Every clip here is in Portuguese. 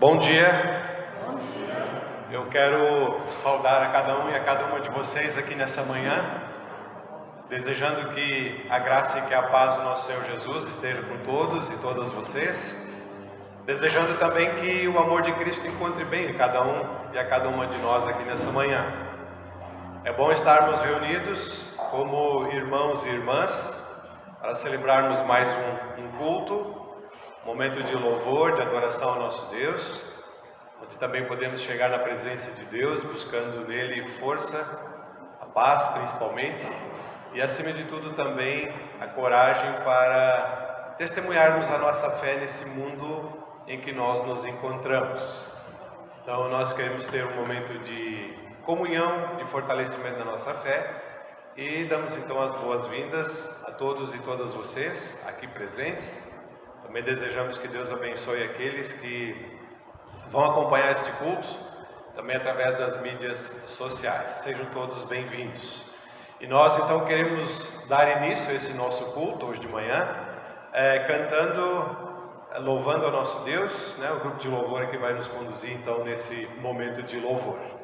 Bom dia. Eu quero saudar a cada um e a cada uma de vocês aqui nessa manhã, desejando que a graça e que a paz do nosso Senhor Jesus esteja com todos e todas vocês, desejando também que o amor de Cristo encontre bem a cada um e a cada uma de nós aqui nessa manhã. É bom estarmos reunidos como irmãos e irmãs para celebrarmos mais um culto, momento de louvor, de adoração ao nosso Deus, onde também podemos chegar na presença de Deus, buscando nele força, a paz principalmente, e acima de tudo também a coragem para testemunharmos a nossa fé nesse mundo em que nós nos encontramos. Então nós queremos ter um momento de comunhão, de fortalecimento da nossa fé, e damos então as boas-vindas a todos e todas vocês aqui presentes. Também desejamos que Deus abençoe aqueles que vão acompanhar este culto, também através das mídias sociais. Sejam todos bem-vindos. E nós então queremos dar início a esse nosso culto hoje de manhã, louvando ao nosso Deus, né? O grupo de louvor que vai nos conduzir então nesse momento de louvor.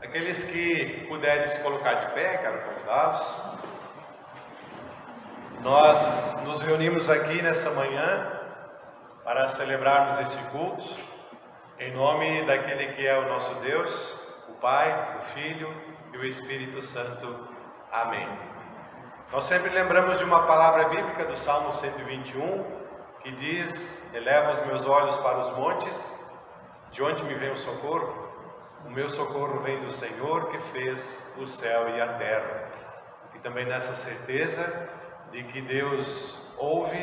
Aqueles que puderem se colocar de pé, quero convidá-los. Nós nos reunimos aqui nessa manhã para celebrarmos este culto, em nome daquele que é o nosso Deus, o Pai, o Filho e o Espírito Santo. Amém. Nós sempre lembramos de uma palavra bíblica do Salmo 121, que diz: eleva os meus olhos para os montes, de onde me vem o socorro? O meu socorro vem do Senhor, que fez o céu e a terra. E também nessa certeza de que Deus ouve,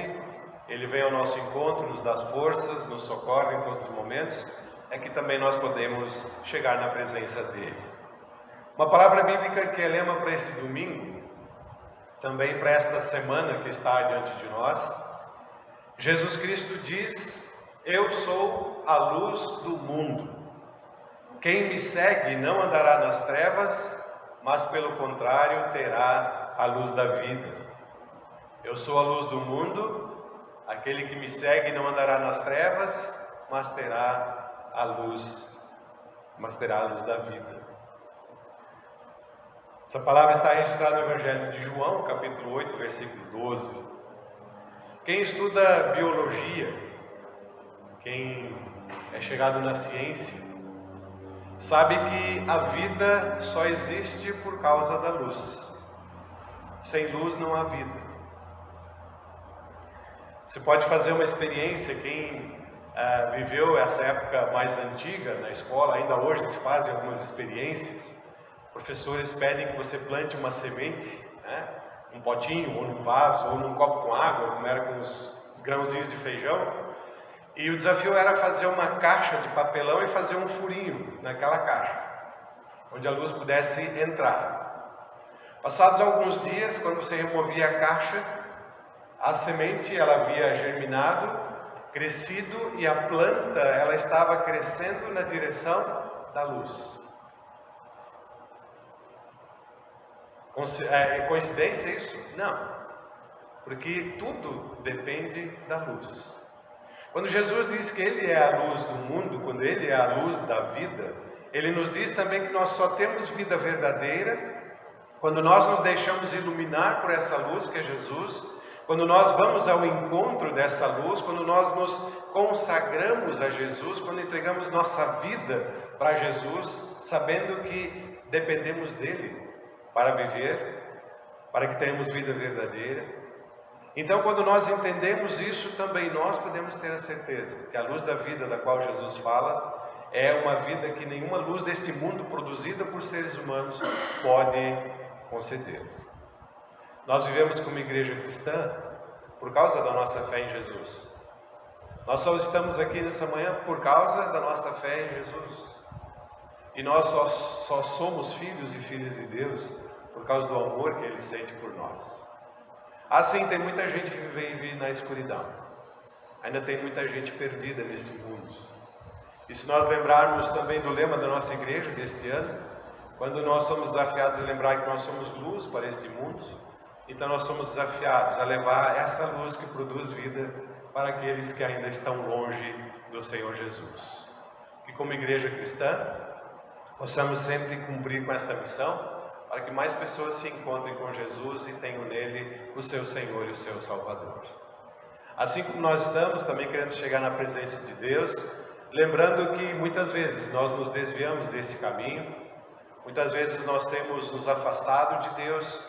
Ele vem ao nosso encontro, nos dá forças, nos socorre em todos os momentos, é que também nós podemos chegar na presença dEle. Uma palavra bíblica que é lema para esse domingo, também para esta semana que está diante de nós. Jesus Cristo diz: eu sou a luz do mundo. Quem me segue não andará nas trevas, mas pelo contrário terá a luz da vida. Eu sou a luz do mundo, aquele que me segue não andará nas trevas, mas terá a luz da vida. Essa palavra está registrada no Evangelho de João, capítulo 8, versículo 12. Quem estuda biologia, quem é chegado na ciência, sabe que a vida só existe por causa da luz. Sem luz não há vida. Você pode fazer uma experiência, quem viveu essa época mais antiga na escola, ainda hoje se fazem algumas experiências. Professores pedem que você plante uma semente, né? Um potinho, ou num vaso, ou num copo com água, como era com os grãozinhos de feijão. E o desafio era fazer uma caixa de papelão e fazer um furinho naquela caixa, onde a luz pudesse entrar. Passados alguns dias, quando você removia a caixa, a semente ela havia germinado, crescido, e a planta ela estava crescendo na direção da luz. É coincidência isso? Não, porque tudo depende da luz. Quando Jesus diz que Ele é a luz do mundo, quando Ele é a luz da vida, Ele nos diz também que nós só temos vida verdadeira quando nós nos deixamos iluminar por essa luz que é Jesus, quando nós vamos ao encontro dessa luz, quando nós nos consagramos a Jesus, quando entregamos nossa vida para Jesus, sabendo que dependemos dEle para viver, para que tenhamos vida verdadeira. Então, quando nós entendemos isso, também nós podemos ter a certeza que a luz da vida da qual Jesus fala é uma vida que nenhuma luz deste mundo produzida por seres humanos pode conceder. Nós vivemos como igreja cristã por causa da nossa fé em Jesus. Nós só estamos aqui nessa manhã por causa da nossa fé em Jesus. E nós só somos filhos e filhas de Deus por causa do amor que Ele sente por nós. Assim, tem muita gente que vive na escuridão. Ainda tem muita gente perdida nesse mundo. E se nós lembrarmos também do lema da nossa igreja deste ano, quando nós somos desafiados a lembrar que nós somos luz para este mundo, então nós somos desafiados a levar essa luz que produz vida para aqueles que ainda estão longe do Senhor Jesus. Que como igreja cristã, possamos sempre cumprir com esta missão, para que mais pessoas se encontrem com Jesus e tenham nele o seu Senhor e o seu Salvador. Assim como nós estamos, também queremos chegar na presença de Deus, lembrando que muitas vezes nós nos desviamos desse caminho, muitas vezes nós temos nos afastado de Deus,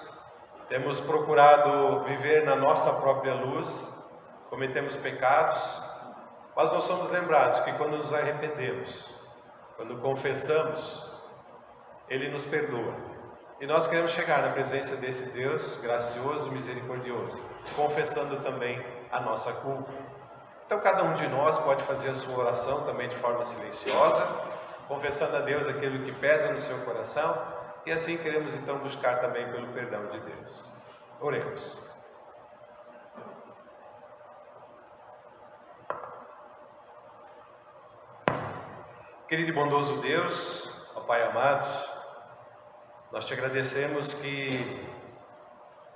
temos procurado viver na nossa própria luz, cometemos pecados, mas nós somos lembrados que quando nos arrependemos, quando confessamos, Ele nos perdoa. E nós queremos chegar na presença desse Deus gracioso, misericordioso, confessando também a nossa culpa. Então cada um de nós pode fazer a sua oração também de forma silenciosa, confessando a Deus aquilo que pesa no seu coração, e assim queremos então buscar também pelo perdão de Deus. Oremos. Querido e bondoso Deus, ó Pai amado, nós te agradecemos que,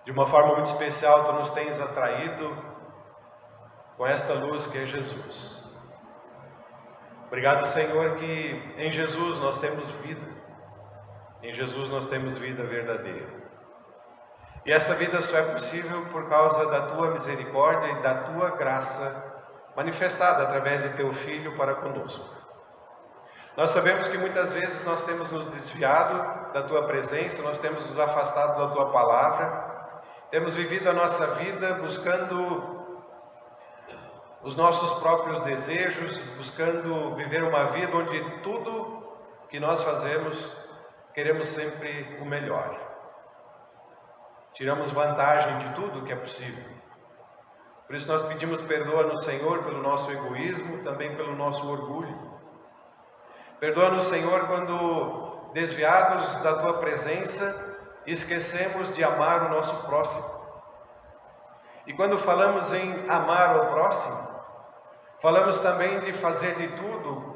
de uma forma muito especial, Tu nos tens atraído com esta luz que é Jesus. Obrigado, Senhor, que em Jesus nós temos vida. Em Jesus nós temos vida verdadeira. E esta vida só é possível por causa da Tua misericórdia e da Tua graça manifestada através de Teu Filho para conosco. Nós sabemos que muitas vezes nós temos nos desviado da Tua presença, nós temos nos afastado da Tua palavra, temos vivido a nossa vida buscando os nossos próprios desejos, buscando viver uma vida onde tudo que nós fazemos, queremos sempre o melhor. Tiramos vantagem de tudo que é possível. Por isso nós pedimos perdoa-nos, Senhor, pelo nosso egoísmo, também pelo nosso orgulho. Perdoa-nos, Senhor, quando desviados da Tua presença, esquecemos de amar o nosso próximo. E quando falamos em amar o próximo, falamos também de fazer de tudo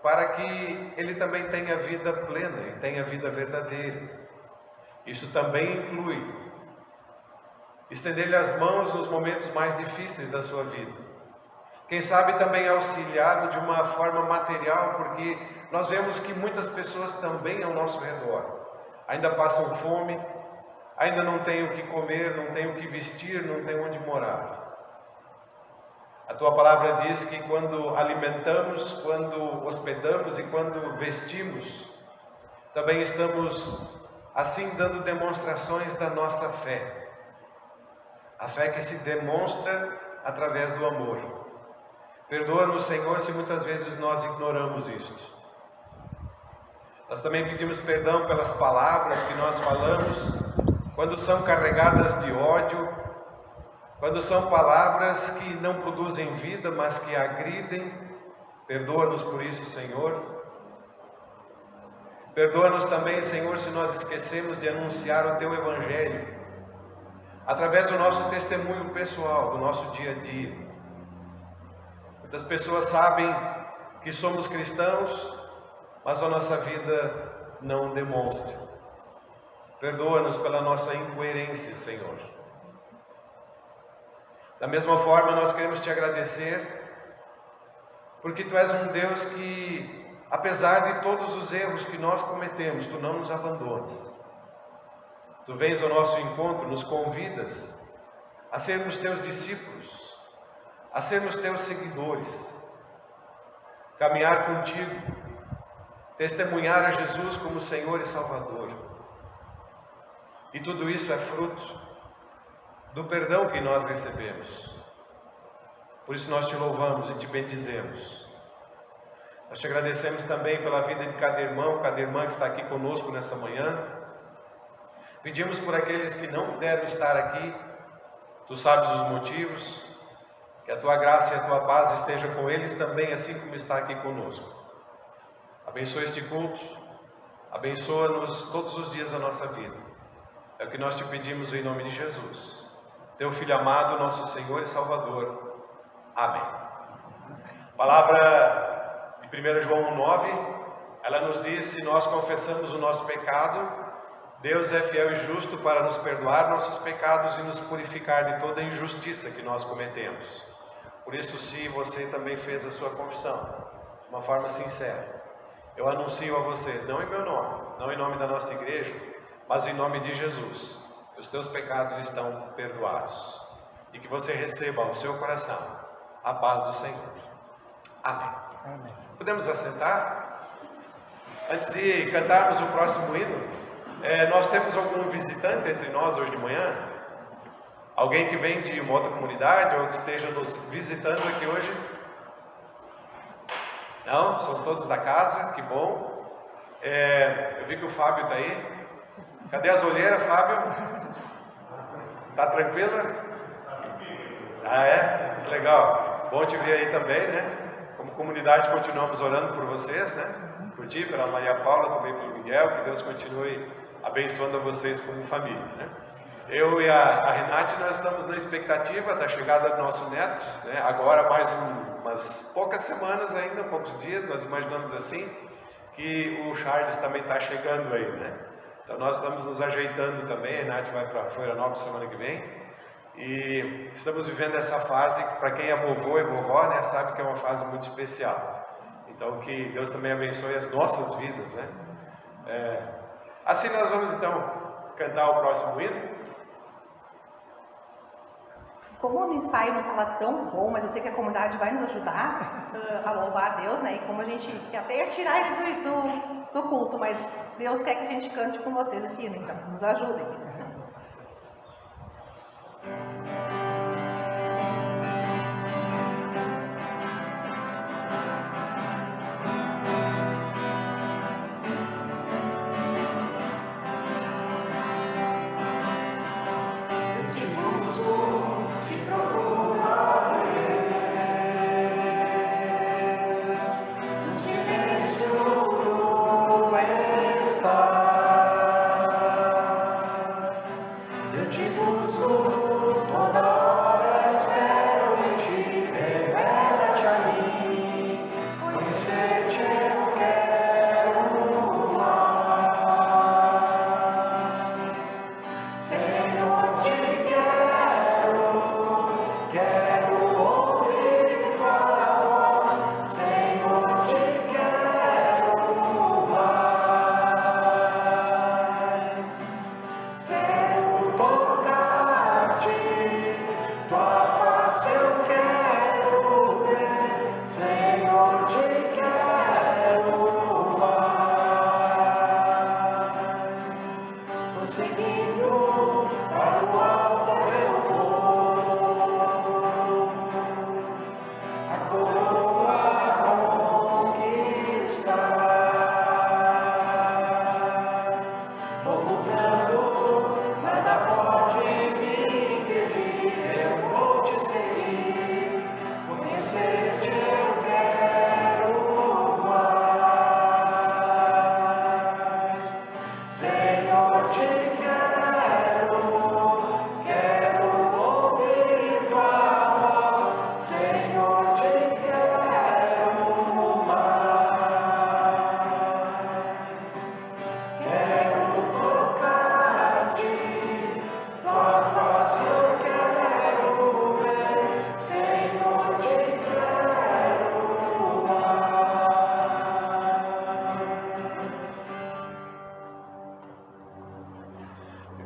para que ele também tenha vida plena e tenha vida verdadeira. Isso também inclui estender-lhe as mãos nos momentos mais difíceis da sua vida. Quem sabe também auxiliá-lo de uma forma material, porque nós vemos que muitas pessoas também ao nosso redor ainda passam fome, ainda não têm o que comer, não têm o que vestir, não têm onde morar. A Tua palavra diz que quando alimentamos, quando hospedamos e quando vestimos, também estamos assim dando demonstrações da nossa fé. A fé que se demonstra através do amor. Perdoa-nos, Senhor, se muitas vezes nós ignoramos isto. Nós também pedimos perdão pelas palavras que nós falamos, quando são carregadas de ódio, quando são palavras que não produzem vida, mas que agridem. Perdoa-nos por isso, Senhor. Perdoa-nos também, Senhor, se nós esquecemos de anunciar o Teu Evangelho, através do nosso testemunho pessoal, do nosso dia a dia. Muitas pessoas sabem que somos cristãos, mas a nossa vida não demonstra. Perdoa-nos pela nossa incoerência, Senhor. Da mesma forma, nós queremos Te agradecer, porque Tu és um Deus que, apesar de todos os erros que nós cometemos, Tu não nos abandonas. Tu vens ao nosso encontro, nos convidas a sermos Teus discípulos, a sermos Teus seguidores, caminhar contigo, testemunhar a Jesus como Senhor e Salvador. E tudo isso é fruto do perdão que nós recebemos. Por isso nós Te louvamos e Te bendizemos. Nós Te agradecemos também pela vida de cada irmão, cada irmã que está aqui conosco nessa manhã. Pedimos por aqueles que não puderam estar aqui, Tu sabes os motivos, que a Tua graça e a Tua paz esteja com eles também, assim como está aqui conosco. Abençoa este culto, abençoa-nos todos os dias da nossa vida. É o que nós Te pedimos em nome de Jesus, Teu Filho amado, nosso Senhor e Salvador. Amém. Palavra de 1 João 1,9, ela nos diz: se nós confessamos o nosso pecado, Deus é fiel e justo para nos perdoar nossos pecados e nos purificar de toda a injustiça que nós cometemos. Por isso, se você também fez a sua confissão de uma forma sincera, eu anuncio a vocês, não em meu nome, não em nome da nossa igreja, mas em nome de Jesus, que os teus pecados estão perdoados e que você receba ao seu coração a paz do Senhor. Amém. Amém. Podemos assentar? Antes de cantarmos o próximo hino, nós temos algum visitante entre nós hoje de manhã? Alguém que vem de uma outra comunidade ou que esteja nos visitando aqui hoje? Não? São todos da casa, que bom. Eu vi que o Fábio está aí. Cadê as olheiras, Fábio? Está tranquila? Ah, é? Legal. Bom te ver aí também, né? Como comunidade continuamos orando por vocês, né? Por ti, pela Maria Paula, também pelo Miguel, que Deus continue abençoando a vocês como família, né? Eu e a Renate, nós estamos na expectativa da chegada do nosso neto, né? Agora mais umas poucas semanas ainda, poucos dias, nós imaginamos assim, que o Charles também está chegando aí, né? Então nós estamos nos ajeitando também, a Renate vai para Florianópolis semana que vem, e estamos vivendo essa fase, para quem é vovô e vovó, né, sabe que é uma fase muito especial. Então que Deus também abençoe as nossas vidas, né? Assim nós vamos então cantar o próximo hino. como o ensaio não estava tão bom, mas eu sei que a comunidade vai nos ajudar a louvar a Deus, né? E como a gente até ia tirar ele do culto, mas Deus quer que a gente cante com vocês esse hino, então nos ajudem.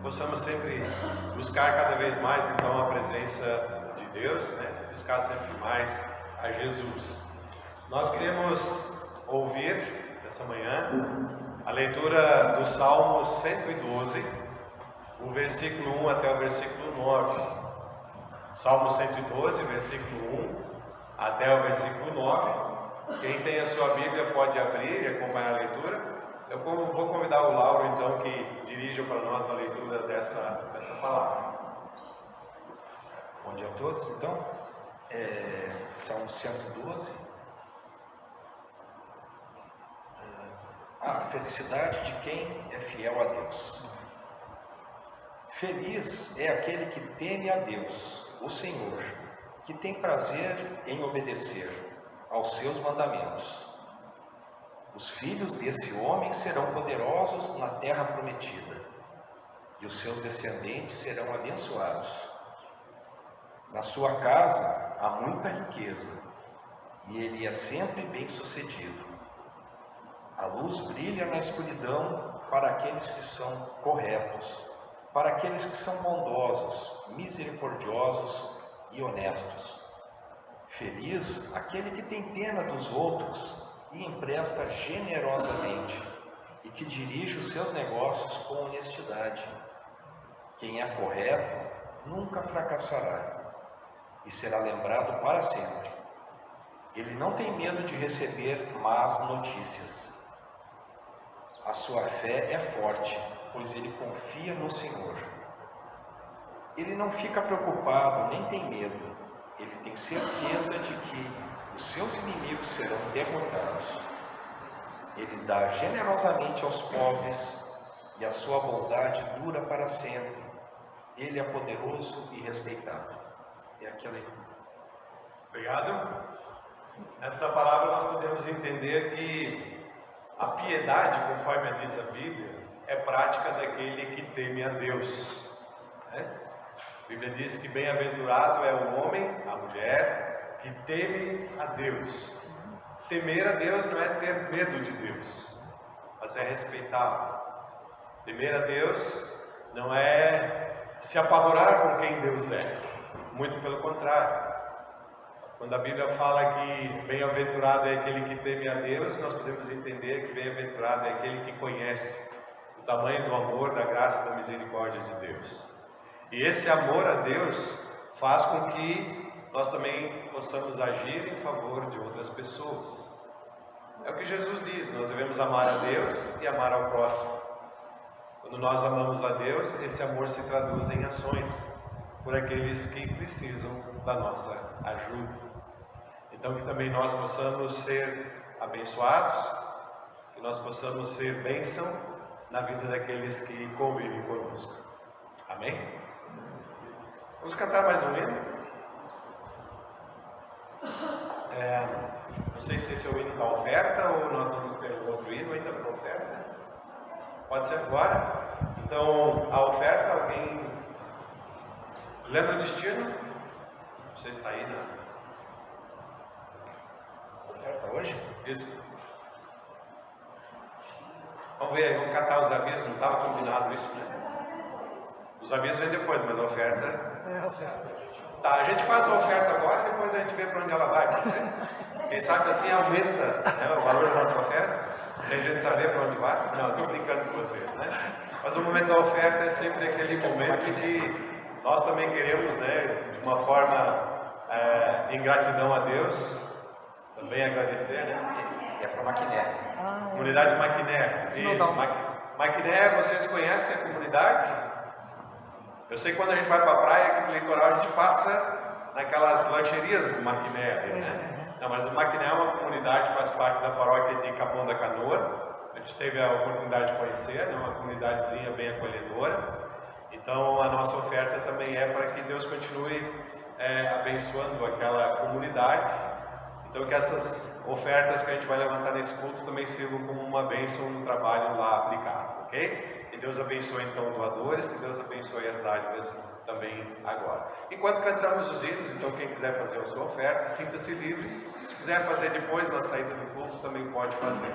Possamos sempre buscar cada vez mais então a presença de Deus, né? Buscar sempre mais a Jesus. Nós queremos ouvir essa manhã a leitura do Salmo 112, o versículo 1 até o versículo 9. Salmo 112, versículo 1 até o versículo 9. Quem tem a sua Bíblia pode abrir e acompanhar a leitura. Eu vou convidar o Lauro, então, que dirija para nós a leitura dessa palavra. Bom dia a todos, então. Salmo 112. A felicidade de quem é fiel a Deus. Feliz é aquele que teme a Deus, o Senhor, que tem prazer em obedecer aos seus mandamentos. Os filhos desse homem serão poderosos na terra prometida, e os seus descendentes serão abençoados. Na sua casa há muita riqueza, e ele é sempre bem-sucedido. A luz brilha na escuridão para aqueles que são corretos, para aqueles que são bondosos, misericordiosos e honestos. Feliz aquele que tem pena dos outros e empresta generosamente, e que dirige os seus negócios com honestidade. Quem é correto nunca fracassará, e será lembrado para sempre. Ele não tem medo de receber más notícias. A sua fé é forte, pois ele confia no Senhor. Ele não fica preocupado, nem tem medo. Ele tem certeza de que os seus inimigos serão derrotados. Ele dá generosamente aos pobres, e a sua bondade dura para sempre. Ele é poderoso e respeitado. É aquela aí. Obrigado. Nessa palavra nós podemos entender que a piedade, conforme diz a Bíblia, é prática daquele que teme a Deus, né? A Bíblia diz que bem-aventurado é o homem, a mulher, que teme a Deus. Temer a Deus não é ter medo de Deus, mas é respeitá-lo. Temer a Deus não é se apavorar com quem Deus é, muito pelo contrário. Quando a Bíblia fala que bem-aventurado é aquele que teme a Deus, nós podemos entender que bem-aventurado é aquele que conhece o tamanho do amor, da graça e da misericórdia de Deus. E esse amor a Deus faz com que nós também possamos agir em favor de outras pessoas. É o que Jesus diz, nós devemos amar a Deus e amar ao próximo. Quando nós amamos a Deus, esse amor se traduz em ações por aqueles que precisam da nossa ajuda. Então que também nós possamos ser abençoados, que nós possamos ser bênção na vida daqueles que convivem conosco. Amém? Vamos cantar mais um hino? Não sei se esse é o hino da oferta ou nós vamos ter outro hino ainda para a oferta. Pode ser agora? Então, a oferta, alguém lembra o destino? Você está aí, né? Oferta hoje? Isso. Vamos ver aí, vamos catar os avisos, não estava combinado isso, né? Os avisos vêm depois, mas a oferta... Tá, a gente faz a oferta agora e depois a gente vê para onde ela vai, pode ser? Quem sabe assim aumenta, né, o valor da nossa oferta, sem a gente saber para onde vai. Não, estou brincando com vocês, né? Mas o momento da oferta é sempre aquele momento que nós também queremos, né, de uma forma em gratidão a Deus, também agradecer, né? É para Maquiné. Comunidade Maquiné. Isso, Maquiné, vocês conhecem a comunidade? Eu sei que quando a gente vai para a praia, aqui no litoral, a gente passa naquelas lancherias do Maquiné, né? Não, mas o Maquiné é uma comunidade que faz parte da paróquia de Capão da Canoa. A gente teve a oportunidade de conhecer, né? Uma comunidadezinha bem acolhedora. Então a nossa oferta também é para que Deus continue abençoando aquela comunidade. Então que essas ofertas que a gente vai levantar nesse culto também sirvam como uma bênção no trabalho lá aplicado, ok? Que Deus abençoe então doadores, que Deus abençoe as dádivas também agora. Enquanto cantamos os hinos, então quem quiser fazer a sua oferta, sinta-se livre. Se quiser fazer depois na saída do culto, também pode fazer.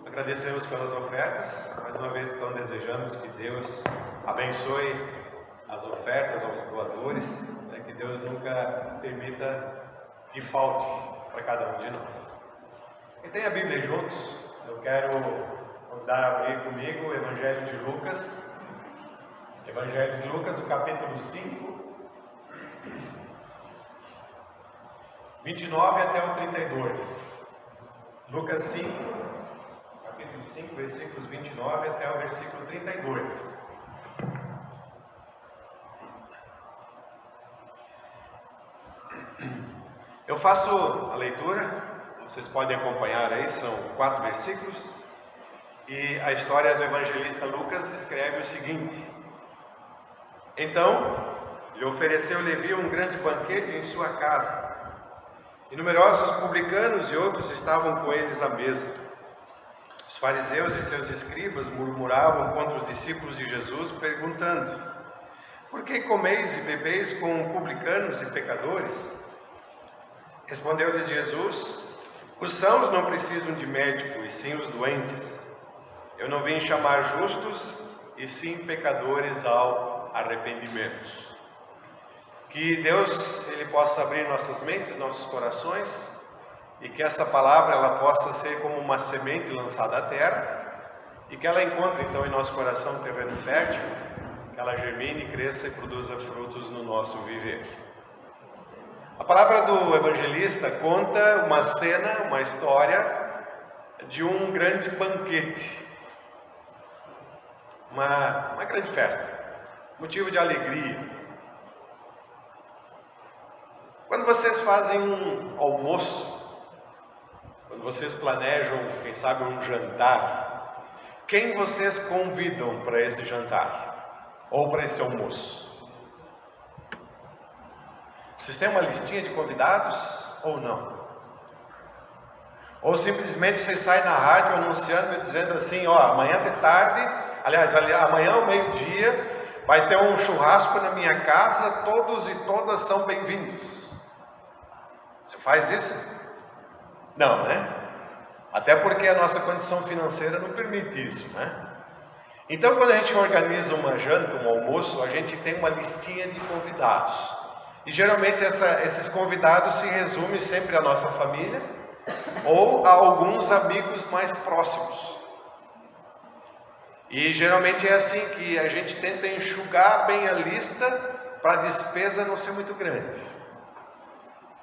Agradecemos pelas ofertas, mais uma vez então desejamos que Deus abençoe as ofertas aos doadores, né, que Deus nunca permita que falte para cada um de nós. Quem tem a Bíblia juntos, eu quero convidar a abrir comigo o Evangelho de Lucas, o capítulo 5. 29 até o 32. Lucas 5, capítulo 5, versículos 29 até o versículo 32. Eu faço a leitura, vocês podem acompanhar aí, são 4 versículos, e a história do evangelista Lucas escreve o seguinte: Então, lhe ofereceu Levi um grande banquete em sua casa, e numerosos publicanos e outros estavam com eles à mesa. Os fariseus e seus escribas murmuravam contra os discípulos de Jesus, perguntando: Por que comeis e bebeis com publicanos e pecadores? Respondeu-lhes Jesus: Os sãos não precisam de médico, e sim os doentes. Eu não vim chamar justos, e sim pecadores ao arrependimento. Que Deus ele possa abrir nossas mentes, nossos corações, e que essa palavra ela possa ser como uma semente lançada à terra, e que ela encontre então em nosso coração um terreno fértil, que ela germine, cresça e produza frutos no nosso viver. A palavra do evangelista conta uma cena, uma história de um grande banquete, uma grande festa, motivo de alegria. Quando vocês fazem um almoço, quando vocês planejam, quem sabe, um jantar, quem vocês convidam para esse jantar ou para esse almoço? Vocês têm uma listinha de convidados ou não? Ou simplesmente vocês saem na rádio anunciando e dizendo assim: ó, amanhã de tarde, aliás, amanhã ao meio-dia, vai ter um churrasco na minha casa, todos e todas são bem-vindos. Você faz isso? Não, né? Até porque a nossa condição financeira não permite isso, né? Então, quando a gente organiza uma janta, um almoço, a gente tem uma listinha de convidados. E geralmente esses convidados se resumem sempre à nossa família ou a alguns amigos mais próximos. E geralmente é assim que a gente tenta enxugar bem a lista para a despesa não ser muito grande,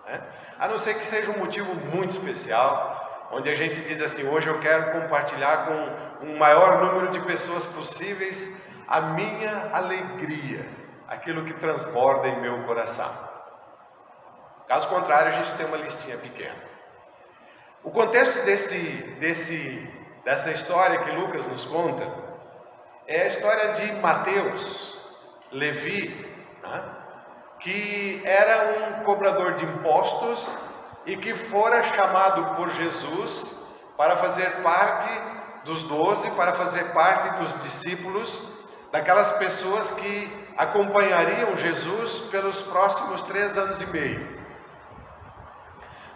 né? A não ser que seja um motivo muito especial, onde a gente diz assim: hoje eu quero compartilhar com o maior número de pessoas possíveis a minha alegria, aquilo que transborda em meu coração. Caso contrário, a gente tem uma listinha pequena. O contexto dessa história que Lucas nos conta é a história de Mateus, Levi, né? Que era um cobrador de impostos e que fora chamado por Jesus para fazer parte dos 12, para fazer parte dos discípulos, daquelas pessoas que acompanhariam Jesus pelos próximos 3 anos e meio.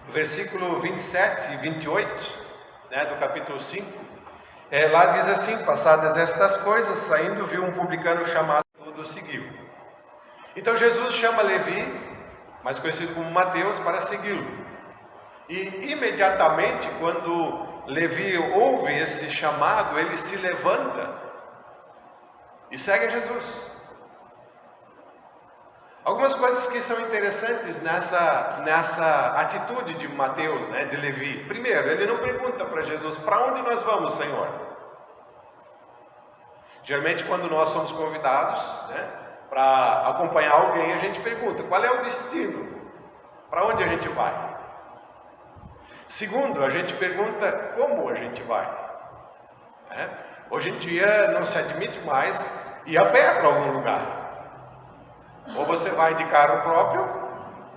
No versículo 27 e 28, né, do capítulo 5, lá diz assim: passadas estas coisas, saindo, viu um publicano chamado, tudo o seguiu. Então Jesus chama Levi, mais conhecido como Mateus, para segui-lo. E imediatamente, quando Levi ouve esse chamado, ele se levanta e segue Jesus. Algumas coisas que são interessantes nessa atitude de Mateus, né, de Levi. Primeiro, ele não pergunta para Jesus: para onde nós vamos, Senhor? Geralmente, quando nós somos convidados, né, para acompanhar alguém, a gente pergunta: qual é o destino? Para onde a gente vai? Segundo, a gente pergunta como a gente vai. Hoje em dia não se admite mais ir a pé para algum lugar. Ou você vai de carro próprio,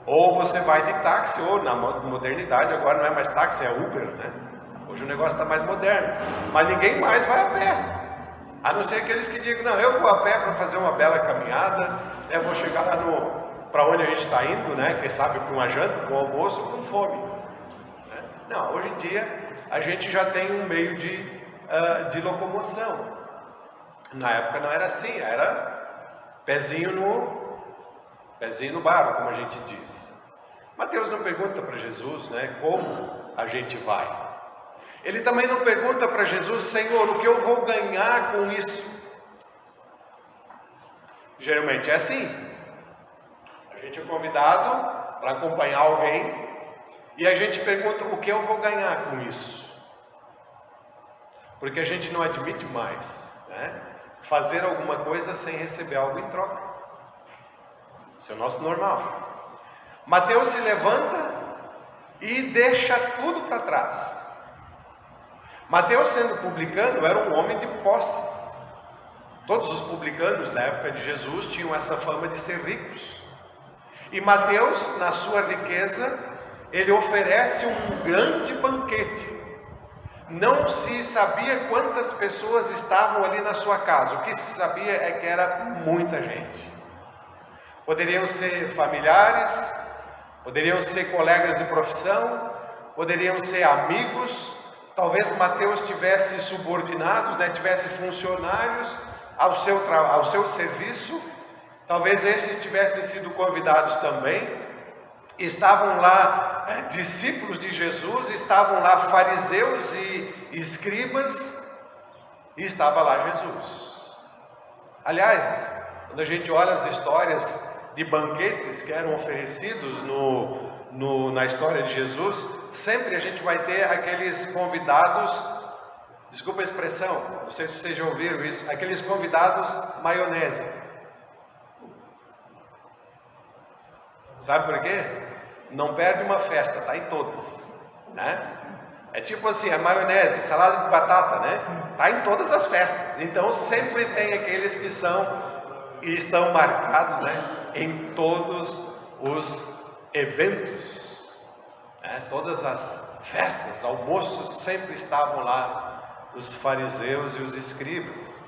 ou você vai de táxi, ou na modernidade agora não é mais táxi, é Uber, né? Hoje o negócio está mais moderno. Mas ninguém mais vai a pé. A não ser aqueles que digam: não, eu vou a pé para fazer uma bela caminhada, eu vou chegar lá para onde a gente está indo, né? Quem sabe para uma janta, para um almoço, com fome, né? Não, hoje em dia a gente já tem um meio de locomoção. Na época não era assim, era pezinho no barro, como a gente diz. Mateus não pergunta para Jesus, né, como a gente vai. Ele também não pergunta para Jesus: Senhor, o que eu vou ganhar com isso? Geralmente é assim. A gente é convidado para acompanhar alguém E a gente pergunta, o que eu vou ganhar com isso? Porque a gente não admite mais, né, fazer alguma coisa sem receber algo em troca. Isso é o nosso normal. Mateus se levanta e deixa tudo para trás. Mateus, sendo publicano, era um homem de posses. Todos os publicanos da época de Jesus tinham essa fama de ser ricos. E Mateus, na sua riqueza, ele oferece um grande banquete. Não se sabia quantas pessoas estavam ali na sua casa. O que se sabia é que era muita gente. Poderiam ser familiares, poderiam ser colegas de profissão, poderiam ser amigos. Talvez Mateus tivesse subordinados, né, tivesse funcionários ao seu serviço. Talvez esses tivessem sido convidados também. Estavam lá discípulos de Jesus, estavam lá fariseus e escribas, e estava lá Jesus. Aliás, quando a gente olha as histórias de banquetes que eram oferecidos na história de Jesus, sempre a gente vai ter aqueles convidados, desculpa a expressão, não sei se vocês já ouviram isso, aqueles convidados maionese. Sabe por quê? Não perde uma festa, tá em todas, né? É tipo assim, a maionese, salada de batata, né? Tá em todas as festas. Então sempre tem aqueles que estão marcados, né, em todos os eventos, né? Todas as festas, almoços, sempre estavam lá os fariseus e os escribas.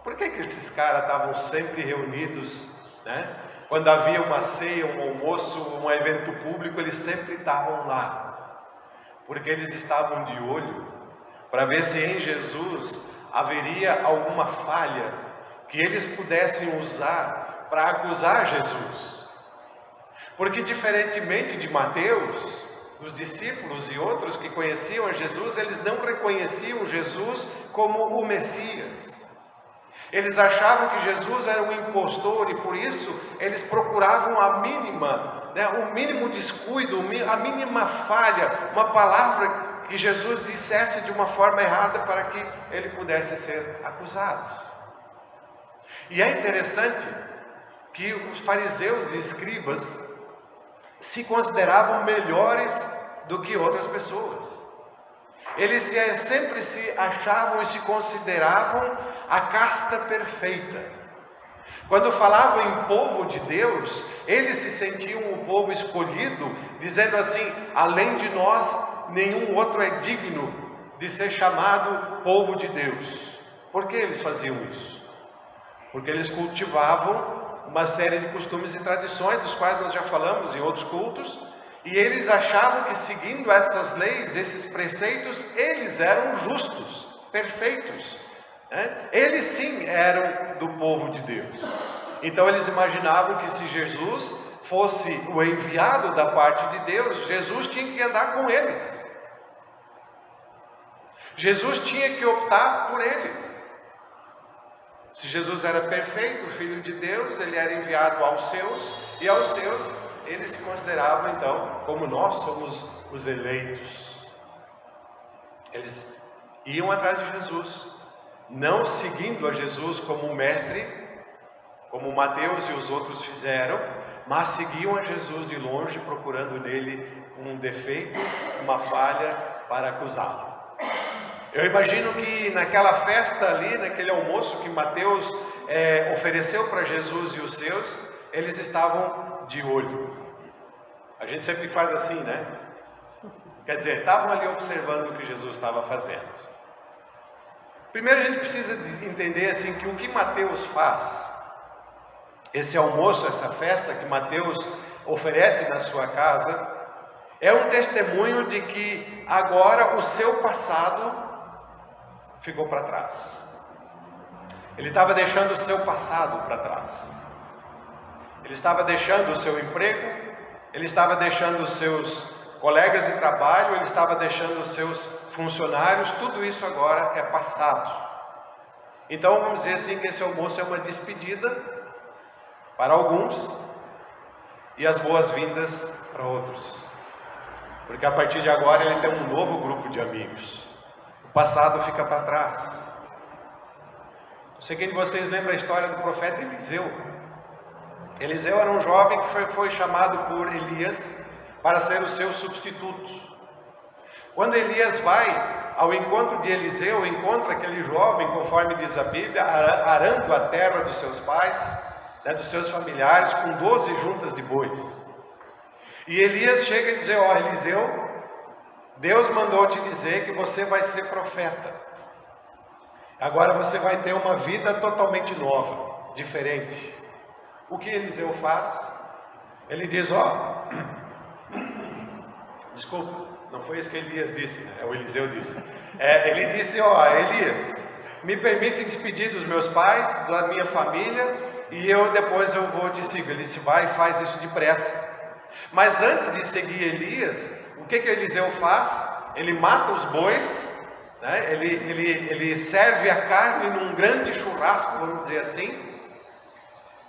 Por que esses caras estavam sempre reunidos, né? Quando havia uma ceia, um almoço, um evento público, eles sempre estavam lá. Porque eles estavam de olho para ver se em Jesus haveria alguma falha que eles pudessem usar para acusar Jesus. Porque diferentemente de Mateus, os discípulos e outros que conheciam Jesus, eles não reconheciam Jesus como o Messias. Eles achavam que Jesus era um impostor e por isso eles procuravam a mínima, né, o mínimo descuido, a mínima falha, uma palavra que Jesus dissesse de uma forma errada para que ele pudesse ser acusado. E é interessante que os fariseus e escribas se consideravam melhores do que outras pessoas. Eles sempre se achavam e se consideravam a casta perfeita. Quando falavam em povo de Deus, eles se sentiam o povo escolhido, dizendo assim, além de nós, nenhum outro é digno de ser chamado povo de Deus. Por que eles faziam isso? Porque eles cultivavam uma série de costumes e tradições, dos quais nós já falamos em outros cultos, e eles achavam que seguindo essas leis, esses preceitos, eles eram justos, perfeitos, né? Eles sim eram do povo de Deus. Então eles imaginavam que se Jesus fosse o enviado da parte de Deus, Jesus tinha que andar com eles. Jesus tinha que optar por eles. Se Jesus era perfeito, o Filho de Deus, ele era enviado aos seus, e aos seus eles se consideravam então, como nós somos os eleitos. Eles iam atrás de Jesus, não seguindo a Jesus como um mestre, como Mateus e os outros fizeram, mas seguiam a Jesus de longe, procurando nele um defeito, uma falha para acusá-lo. Eu imagino que naquela festa ali, naquele almoço que Mateus ofereceu para Jesus e os seus, eles estavam de olho. A gente sempre faz assim, né? Quer dizer, estavam ali observando o que Jesus estava fazendo. Primeiro a gente precisa entender assim que o que Mateus faz, esse almoço, essa festa que Mateus oferece na sua casa, é um testemunho de que agora o seu passado ficou para trás. Ele estava deixando o seu passado para trás. Ele estava deixando o seu emprego, ele estava deixando os seus colegas de trabalho, ele estava deixando os seus funcionários, tudo isso agora é passado. Então vamos dizer assim que esse almoço é uma despedida para alguns, e as boas-vindas para outros. Porque a partir de agora ele tem um novo grupo de amigos. O passado fica para trás. Não sei quem de vocês lembra a história do profeta Eliseu. Eliseu era um jovem que foi chamado por Elias para ser o seu substituto. Quando Elias vai ao encontro de Eliseu, encontra aquele jovem, conforme diz a Bíblia, arando a terra dos seus pais, dos seus familiares, com 12 juntas de bois. E Elias chega e diz: ó, Eliseu, Deus mandou te dizer que você vai ser profeta. Agora você vai ter uma vida totalmente nova, diferente. O que Eliseu faz? Ele diz: ó, desculpa, não foi isso que Elias disse, né? O Eliseu disse. Ele disse: ó, Elias, me permite despedir dos meus pais, da minha família, e depois eu vou te seguir. Ele disse: vai, faz isso depressa. Mas antes de seguir Elias, o que Eliseu faz? Ele mata os bois, né? Ele serve a carne num grande churrasco, vamos dizer assim,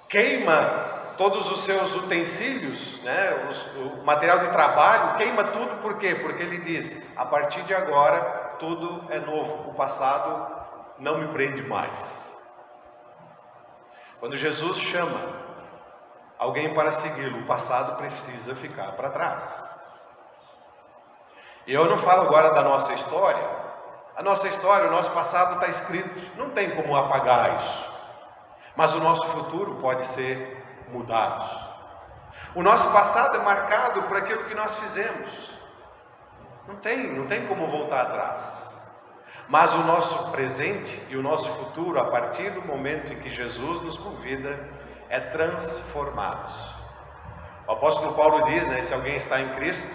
queima todos os seus utensílios, né? O material de trabalho, queima tudo. Por quê? Porque ele diz: a partir de agora tudo é novo, o passado não me prende mais. Quando Jesus chama alguém para segui-lo, o passado precisa ficar para trás. E eu não falo agora da nossa história. A nossa história, o nosso passado está escrito, não tem como apagar isso. Mas o nosso futuro pode ser mudado. O nosso passado é marcado por aquilo que nós fizemos. Não tem como voltar atrás. Mas o nosso presente e o nosso futuro, a partir do momento em que Jesus nos convida, é transformado. O apóstolo Paulo diz, né, se alguém está em Cristo,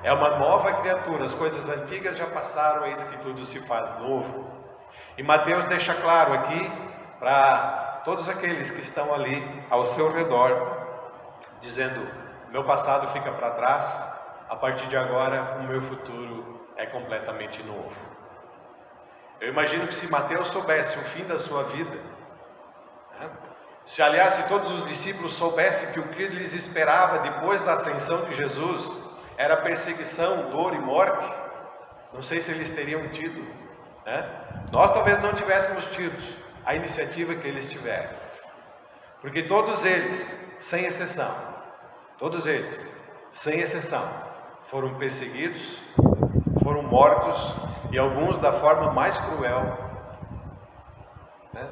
é uma nova criatura, as coisas antigas já passaram, eis que tudo se faz novo. E Mateus deixa claro aqui, para todos aqueles que estão ali ao seu redor, dizendo: meu passado fica para trás, a partir de agora o meu futuro é completamente novo. Eu imagino que se Mateus soubesse o fim da sua vida, né, se todos os discípulos soubessem que o que lhes esperava depois da ascensão de Jesus era perseguição, dor e morte, não sei se eles teriam tido, né? Nós talvez não tivéssemos tido a iniciativa que eles tiveram, porque todos eles, sem exceção, foram perseguidos, foram mortos, e alguns da forma mais cruel, né?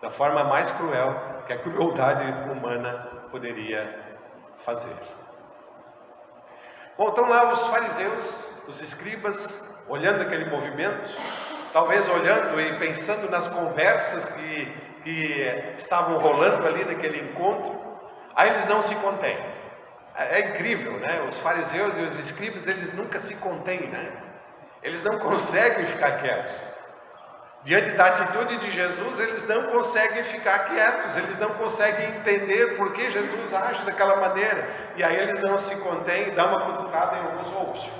Da forma mais cruel que a crueldade humana poderia fazer. Bom, estão lá os fariseus, os escribas, olhando aquele movimento, talvez olhando e pensando nas conversas que estavam rolando ali naquele encontro. Aí eles não se contêm. É incrível, né? Os fariseus e os escribas, eles nunca se contêm, né? Eles não conseguem ficar quietos. Diante da atitude de Jesus, eles não conseguem ficar quietos, eles não conseguem entender por que Jesus age daquela maneira. E aí eles não se contêm, dão uma cutucada em alguns outros.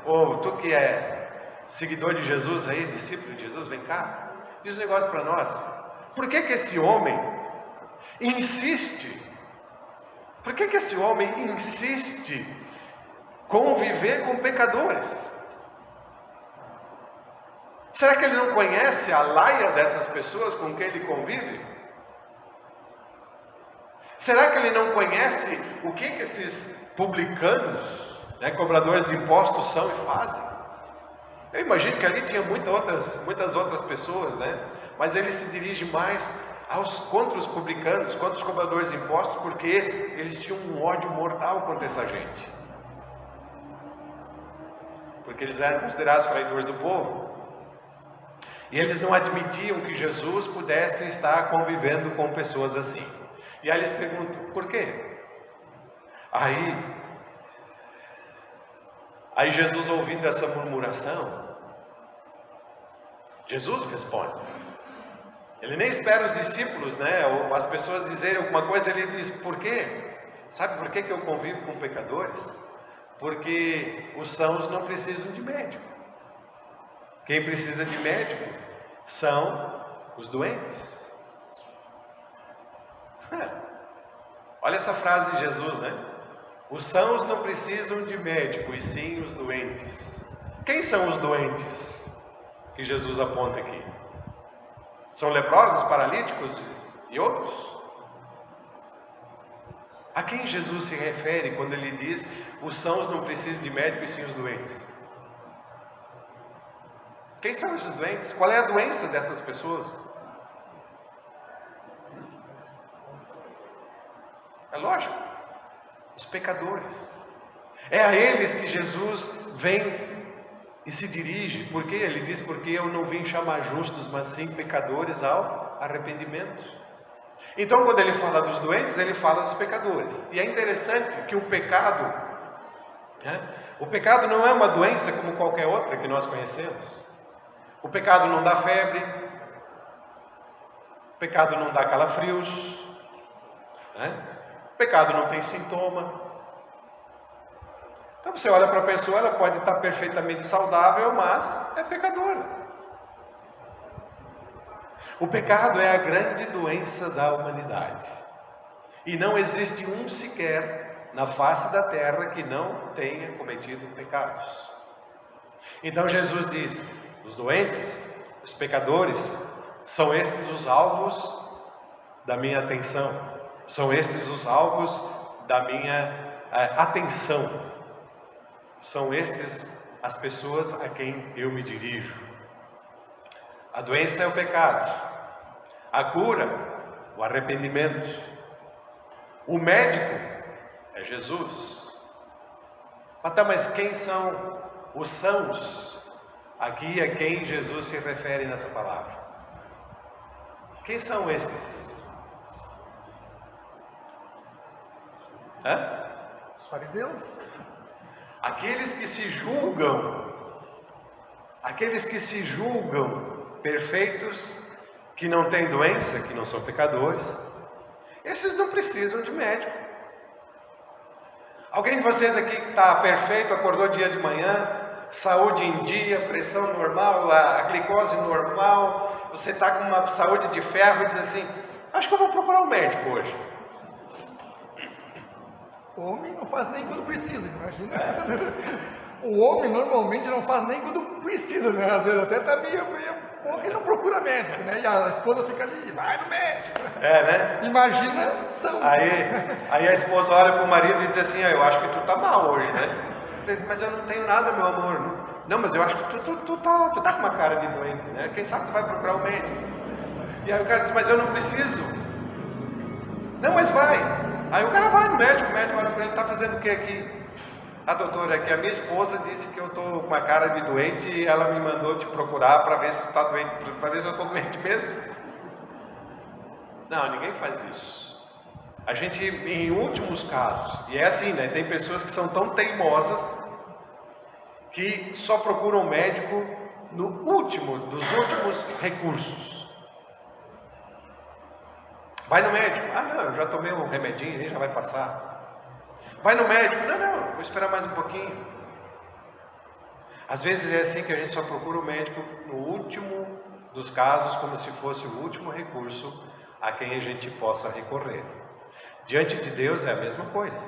Ou tu que é seguidor de Jesus aí, discípulo de Jesus, vem cá, diz um negócio para nós. Por que esse homem insiste? Por que esse homem insiste conviver com pecadores? Será que ele não conhece a laia dessas pessoas com quem ele convive? Será que ele não conhece o que esses publicanos, né, cobradores de impostos são e fazem? Eu imagino que ali tinha muitas outras pessoas, né? Mas ele se dirige mais contra os publicanos, contra os cobradores de impostos, porque eles tinham um ódio mortal contra essa gente. Porque eles eram considerados traidores do povo. E eles não admitiam que Jesus pudesse estar convivendo com pessoas assim. E aí eles perguntam: por quê? Aí Jesus, ouvindo essa murmuração, Jesus responde. Ele nem espera os discípulos, né, ou as pessoas dizerem alguma coisa. Ele diz: por quê? Sabe por que eu convivo com pecadores? Porque os sãos não precisam de médico. Quem precisa de médico são os doentes. Olha essa frase de Jesus, né? Os sãos não precisam de médico, e sim os doentes. Quem são os doentes que Jesus aponta aqui? São leprosos, paralíticos e outros? A quem Jesus se refere quando ele diz os sãos não precisam de médico e sim os doentes? Quem são esses doentes? Qual é a doença dessas pessoas? É lógico, os pecadores. É a eles que Jesus vem e se dirige. Por quê? Ele diz, porque eu não vim chamar justos, mas sim pecadores ao arrependimento. Então, quando ele fala dos doentes, ele fala dos pecadores. E é interessante que o pecado não é uma doença como qualquer outra que nós conhecemos. O pecado não dá febre, o pecado não dá calafrios, o pecado não tem sintoma. Então você olha para a pessoa, ela pode estar perfeitamente saudável, mas é pecadora. O pecado é a grande doença da humanidade. E não existe um sequer na face da terra que não tenha cometido pecados. Então Jesus diz, os doentes, os pecadores, são estes os alvos da minha atenção. São estes os alvos da minha atenção. São estes as pessoas a quem eu me dirijo. A doença é o pecado. A cura, o arrependimento. O médico é Jesus. Mas quem são os sãos? Aqui a quem Jesus se refere nessa palavra. Quem são estes? Os fariseus. Aqueles que se julgam perfeitos, que não têm doença, que não são pecadores, esses não precisam de médico. Alguém de vocês aqui que está perfeito, acordou dia de manhã, saúde em dia, pressão normal, a glicose normal, você está com uma saúde de ferro e diz assim, acho que eu vou procurar um médico hoje. O homem não faz nem quando precisa, imagina. O homem normalmente não faz nem quando precisa, né? Às vezes até está meio pouco e não procura médico, né? E a esposa fica ali, vai no médico. Né? Imagina, são. Aí a esposa olha para o marido e diz assim, eu acho que tu está mal hoje, né? Mas eu não tenho nada, meu amor. Não, mas eu acho que tu tá com uma cara de doente, né? Quem sabe tu vai procurar o médico. E aí o cara diz, mas eu não preciso. Não, mas vai. Aí o cara vai no médico, o médico olha para ele, está fazendo o que aqui? A doutora, aqui a minha esposa disse que eu estou com uma cara de doente e ela me mandou te procurar para ver se tu está doente, para ver se eu estou doente mesmo. Não, ninguém faz isso. A gente, em últimos casos, e é assim, né? Tem pessoas que são tão teimosas que só procuram o médico no último dos últimos recursos. Vai no médico. Não, eu já tomei um remedinho, nem já vai passar. Vai no médico. Não, vou esperar mais um pouquinho. Às vezes é assim que a gente só procura o médico no último dos casos, como se fosse o último recurso a quem a gente possa recorrer. Diante de Deus é a mesma coisa.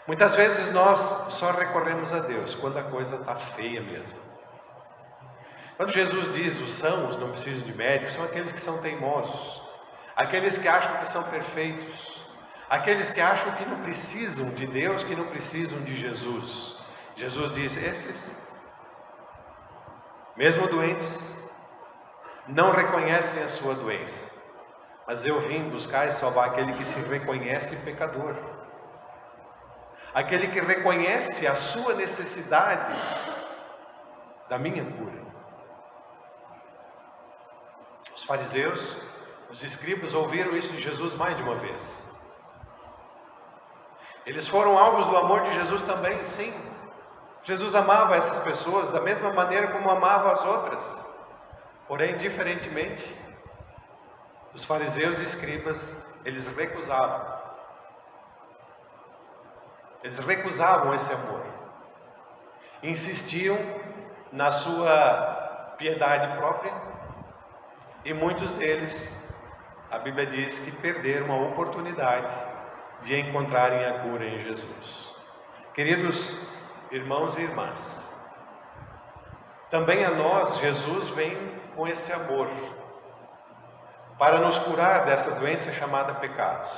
Muitas vezes nós só recorremos a Deus quando a coisa está feia mesmo. Quando Jesus diz os sãos não precisam de médico, são aqueles que são teimosos, aqueles que acham que são perfeitos, aqueles que acham que não precisam de Deus, que não precisam de Jesus. Jesus diz, esses, mesmo doentes, não reconhecem a sua doença, mas eu vim buscar e salvar aquele que se reconhece pecador, aquele que reconhece a sua necessidade da minha cura. Os fariseus, os escribas ouviram isso de Jesus mais de uma vez. Eles foram alvos do amor de Jesus também, sim. Jesus amava essas pessoas da mesma maneira como amava as outras. Porém, diferentemente, os fariseus e escribas, eles recusavam. Eles recusavam esse amor. Insistiam na sua piedade própria. E muitos deles a Bíblia diz que perderam a oportunidade de encontrarem a cura em Jesus. Queridos irmãos e irmãs, também a nós Jesus vem com esse amor para nos curar dessa doença chamada pecados.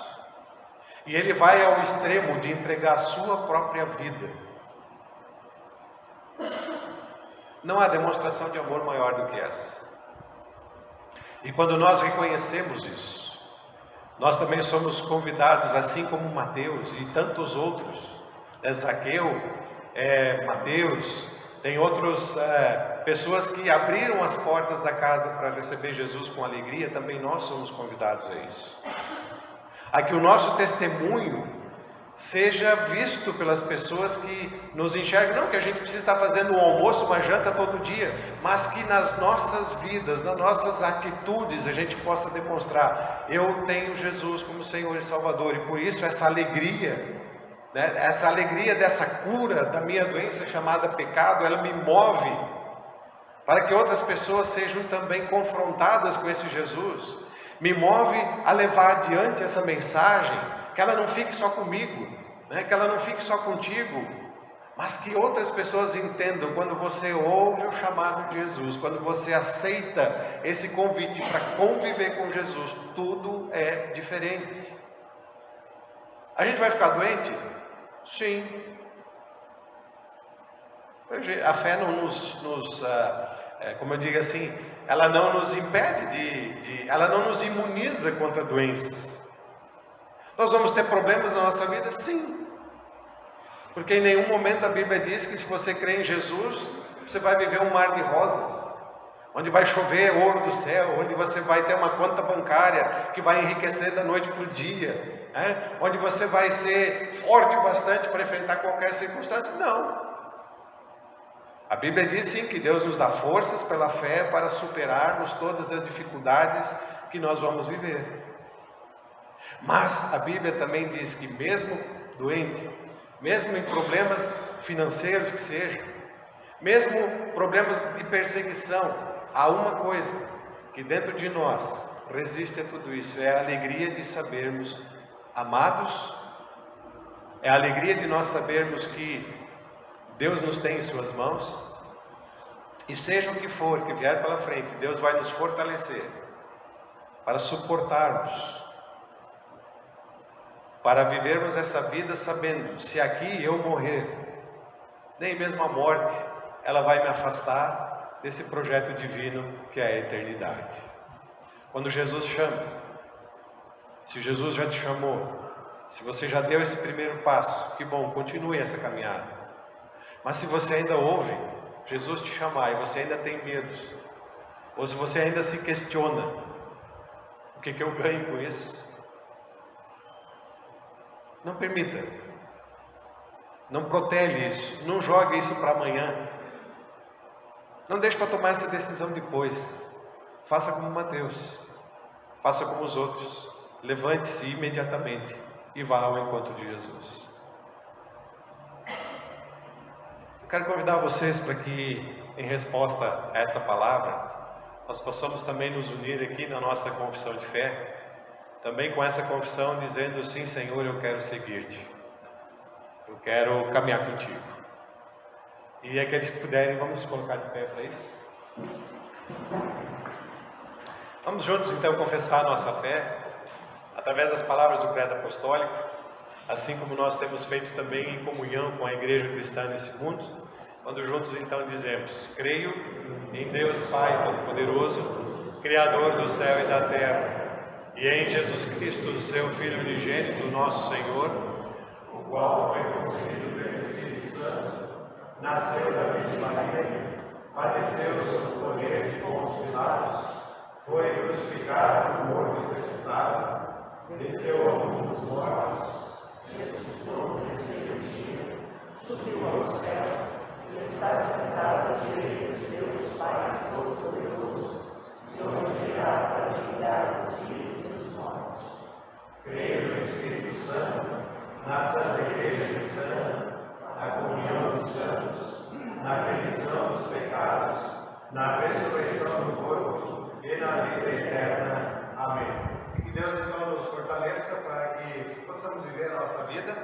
E Ele vai ao extremo de entregar a sua própria vida. Não há demonstração de amor maior do que essa. E quando nós reconhecemos isso, nós também somos convidados, assim como Mateus e tantos outros, Zaqueu, Mateus, tem outras pessoas que abriram as portas da casa para receber Jesus com alegria, também nós somos convidados a isso. A que o nosso testemunho seja visto pelas pessoas que nos enxergam, não que a gente precisa estar fazendo um almoço, uma janta todo dia, mas que nas nossas vidas, nas nossas atitudes, a gente possa demonstrar: eu tenho Jesus como Senhor e Salvador, e por isso essa alegria, né, essa alegria dessa cura da minha doença chamada pecado, ela me move para que outras pessoas sejam também confrontadas com esse Jesus, me move a levar adiante essa mensagem, que ela não fique só comigo, né? Que ela não fique só contigo, mas que outras pessoas entendam, quando você ouve o chamado de Jesus, quando você aceita esse convite para conviver com Jesus, tudo é diferente. A gente vai ficar doente? Sim. A fé não como eu digo assim, ela não nos impede ela não nos imuniza contra doenças. Nós vamos ter problemas na nossa vida? Sim. Porque em nenhum momento a Bíblia diz que se você crê em Jesus, você vai viver um mar de rosas, onde vai chover ouro do céu, onde você vai ter uma conta bancária que vai enriquecer da noite para o dia, né? Onde você vai ser forte bastante para enfrentar qualquer circunstância. Não. A Bíblia diz sim que Deus nos dá forças pela fé para superarmos todas as dificuldades que nós vamos viver. Mas a Bíblia também diz que mesmo doente, mesmo em problemas financeiros que sejam, mesmo problemas de perseguição, há uma coisa que dentro de nós resiste a tudo isso: é a alegria de sabermos amados, é a alegria de nós sabermos que Deus nos tem em suas mãos, e seja o que for que vier pela frente, Deus vai nos fortalecer para suportarmos, para vivermos essa vida sabendo, se aqui eu morrer, nem mesmo a morte, ela vai me afastar desse projeto divino que é a eternidade. Quando Jesus chama, se Jesus já te chamou, se você já deu esse primeiro passo, que bom, continue essa caminhada. Mas se você ainda ouve Jesus te chamar e você ainda tem medo, ou se você ainda se questiona, o que eu ganho com isso? Não permita, não protele isso, não jogue isso para amanhã, não deixe para tomar essa decisão depois. Faça como Mateus, faça como os outros, levante-se imediatamente e vá ao encontro de Jesus. Eu quero convidar vocês para que, em resposta a essa palavra, nós possamos também nos unir aqui na nossa confissão de fé, também com essa confissão dizendo: sim, Senhor, eu quero seguir-te, eu quero caminhar contigo. E aqueles que puderem, vamos nos colocar de pé para isso. Vamos juntos então confessar a nossa fé, através das palavras do credo apostólico, assim como nós temos feito também em comunhão com a igreja cristã nesse mundo, quando juntos então dizemos: creio em Deus Pai Todo-Poderoso, Criador do céu e da terra, e em Jesus Cristo, seu Filho unigênito, nosso Senhor, o qual foi concebido pelo Espírito Santo, nasceu da Virgem Maria, padeceu sob o poder de Pôncio Pilatos, foi crucificado, morto e sepultado, desceu ao mundo dos mortos, ressuscitou no terceiro dia, subiu ao céu e está sentado à direita de Deus Pai Todo-Poderoso, de onde virá para julgar os vivos e os mortos. Creio no Espírito Santo, na Santa Igreja Cristã, na comunhão dos santos, na remissão dos pecados, na ressurreição do corpo e na vida eterna. Amém. E que Deus então nos fortaleça para que possamos viver a nossa vida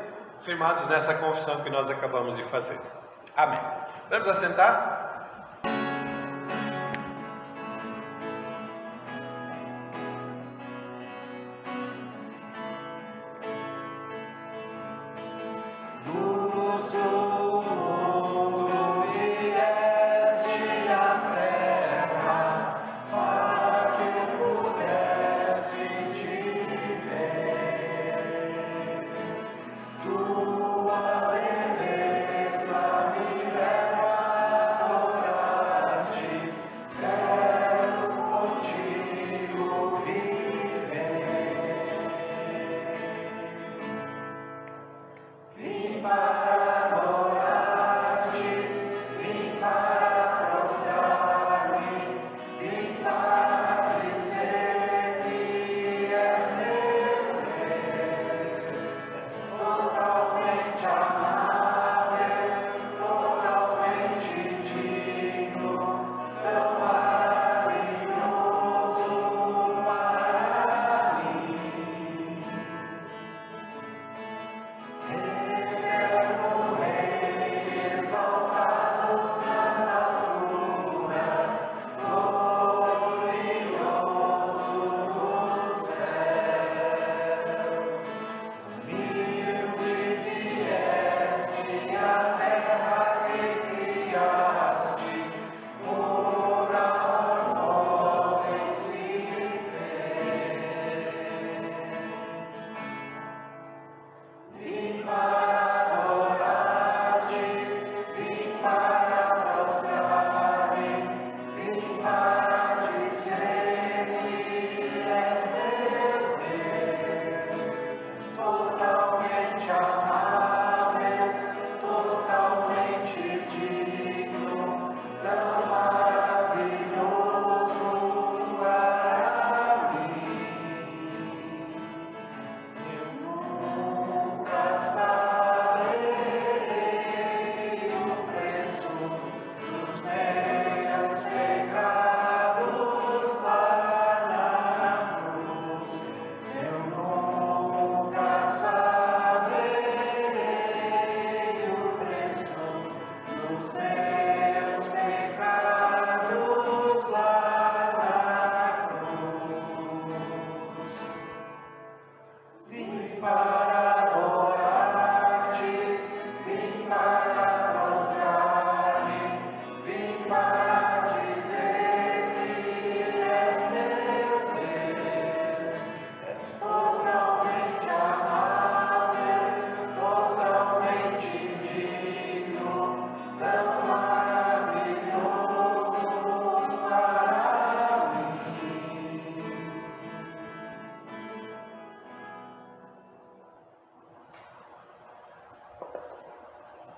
firmados nessa confissão que nós acabamos de fazer. Amém. Vamos assentar?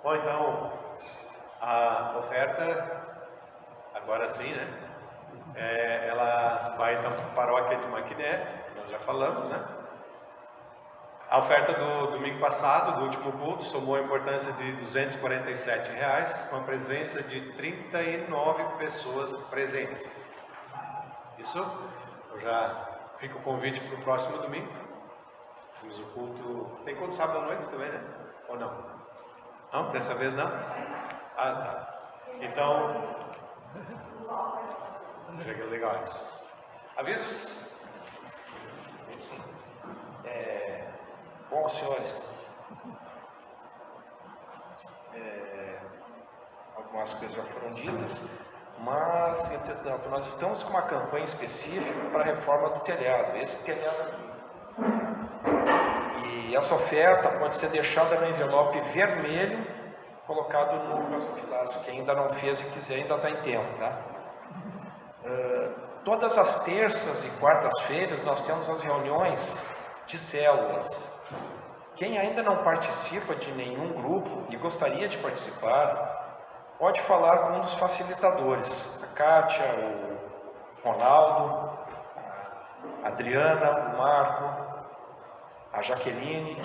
Bom, então, a oferta, agora sim, né? Ela vai então para a paróquia de Maquiné, nós já falamos, né? A oferta do domingo passado, do último culto, somou a importância de R$ 247, com a presença de 39 pessoas presentes. Isso, eu já fica o convite para o próximo domingo. Temos o culto, tem culto sábado à noite também, né? Ou não? Não? Dessa vez não? Ah, tá. Então, legal. Avisos? Sim. Bom, senhores, algumas coisas já foram ditas, mas, entretanto, nós estamos com uma campanha específica para a reforma do telhado, esse telhado aqui. E essa oferta pode ser deixada no envelope vermelho, colocado no gasofilácio. Quem ainda não fez e quiser, ainda está em tempo, tá? Todas as terças e quartas-feiras nós temos as reuniões de células. Quem ainda não participa de nenhum grupo e gostaria de participar, pode falar com um dos facilitadores, a Kátia, o Ronaldo, a Adriana, o Marco, a Jaqueline.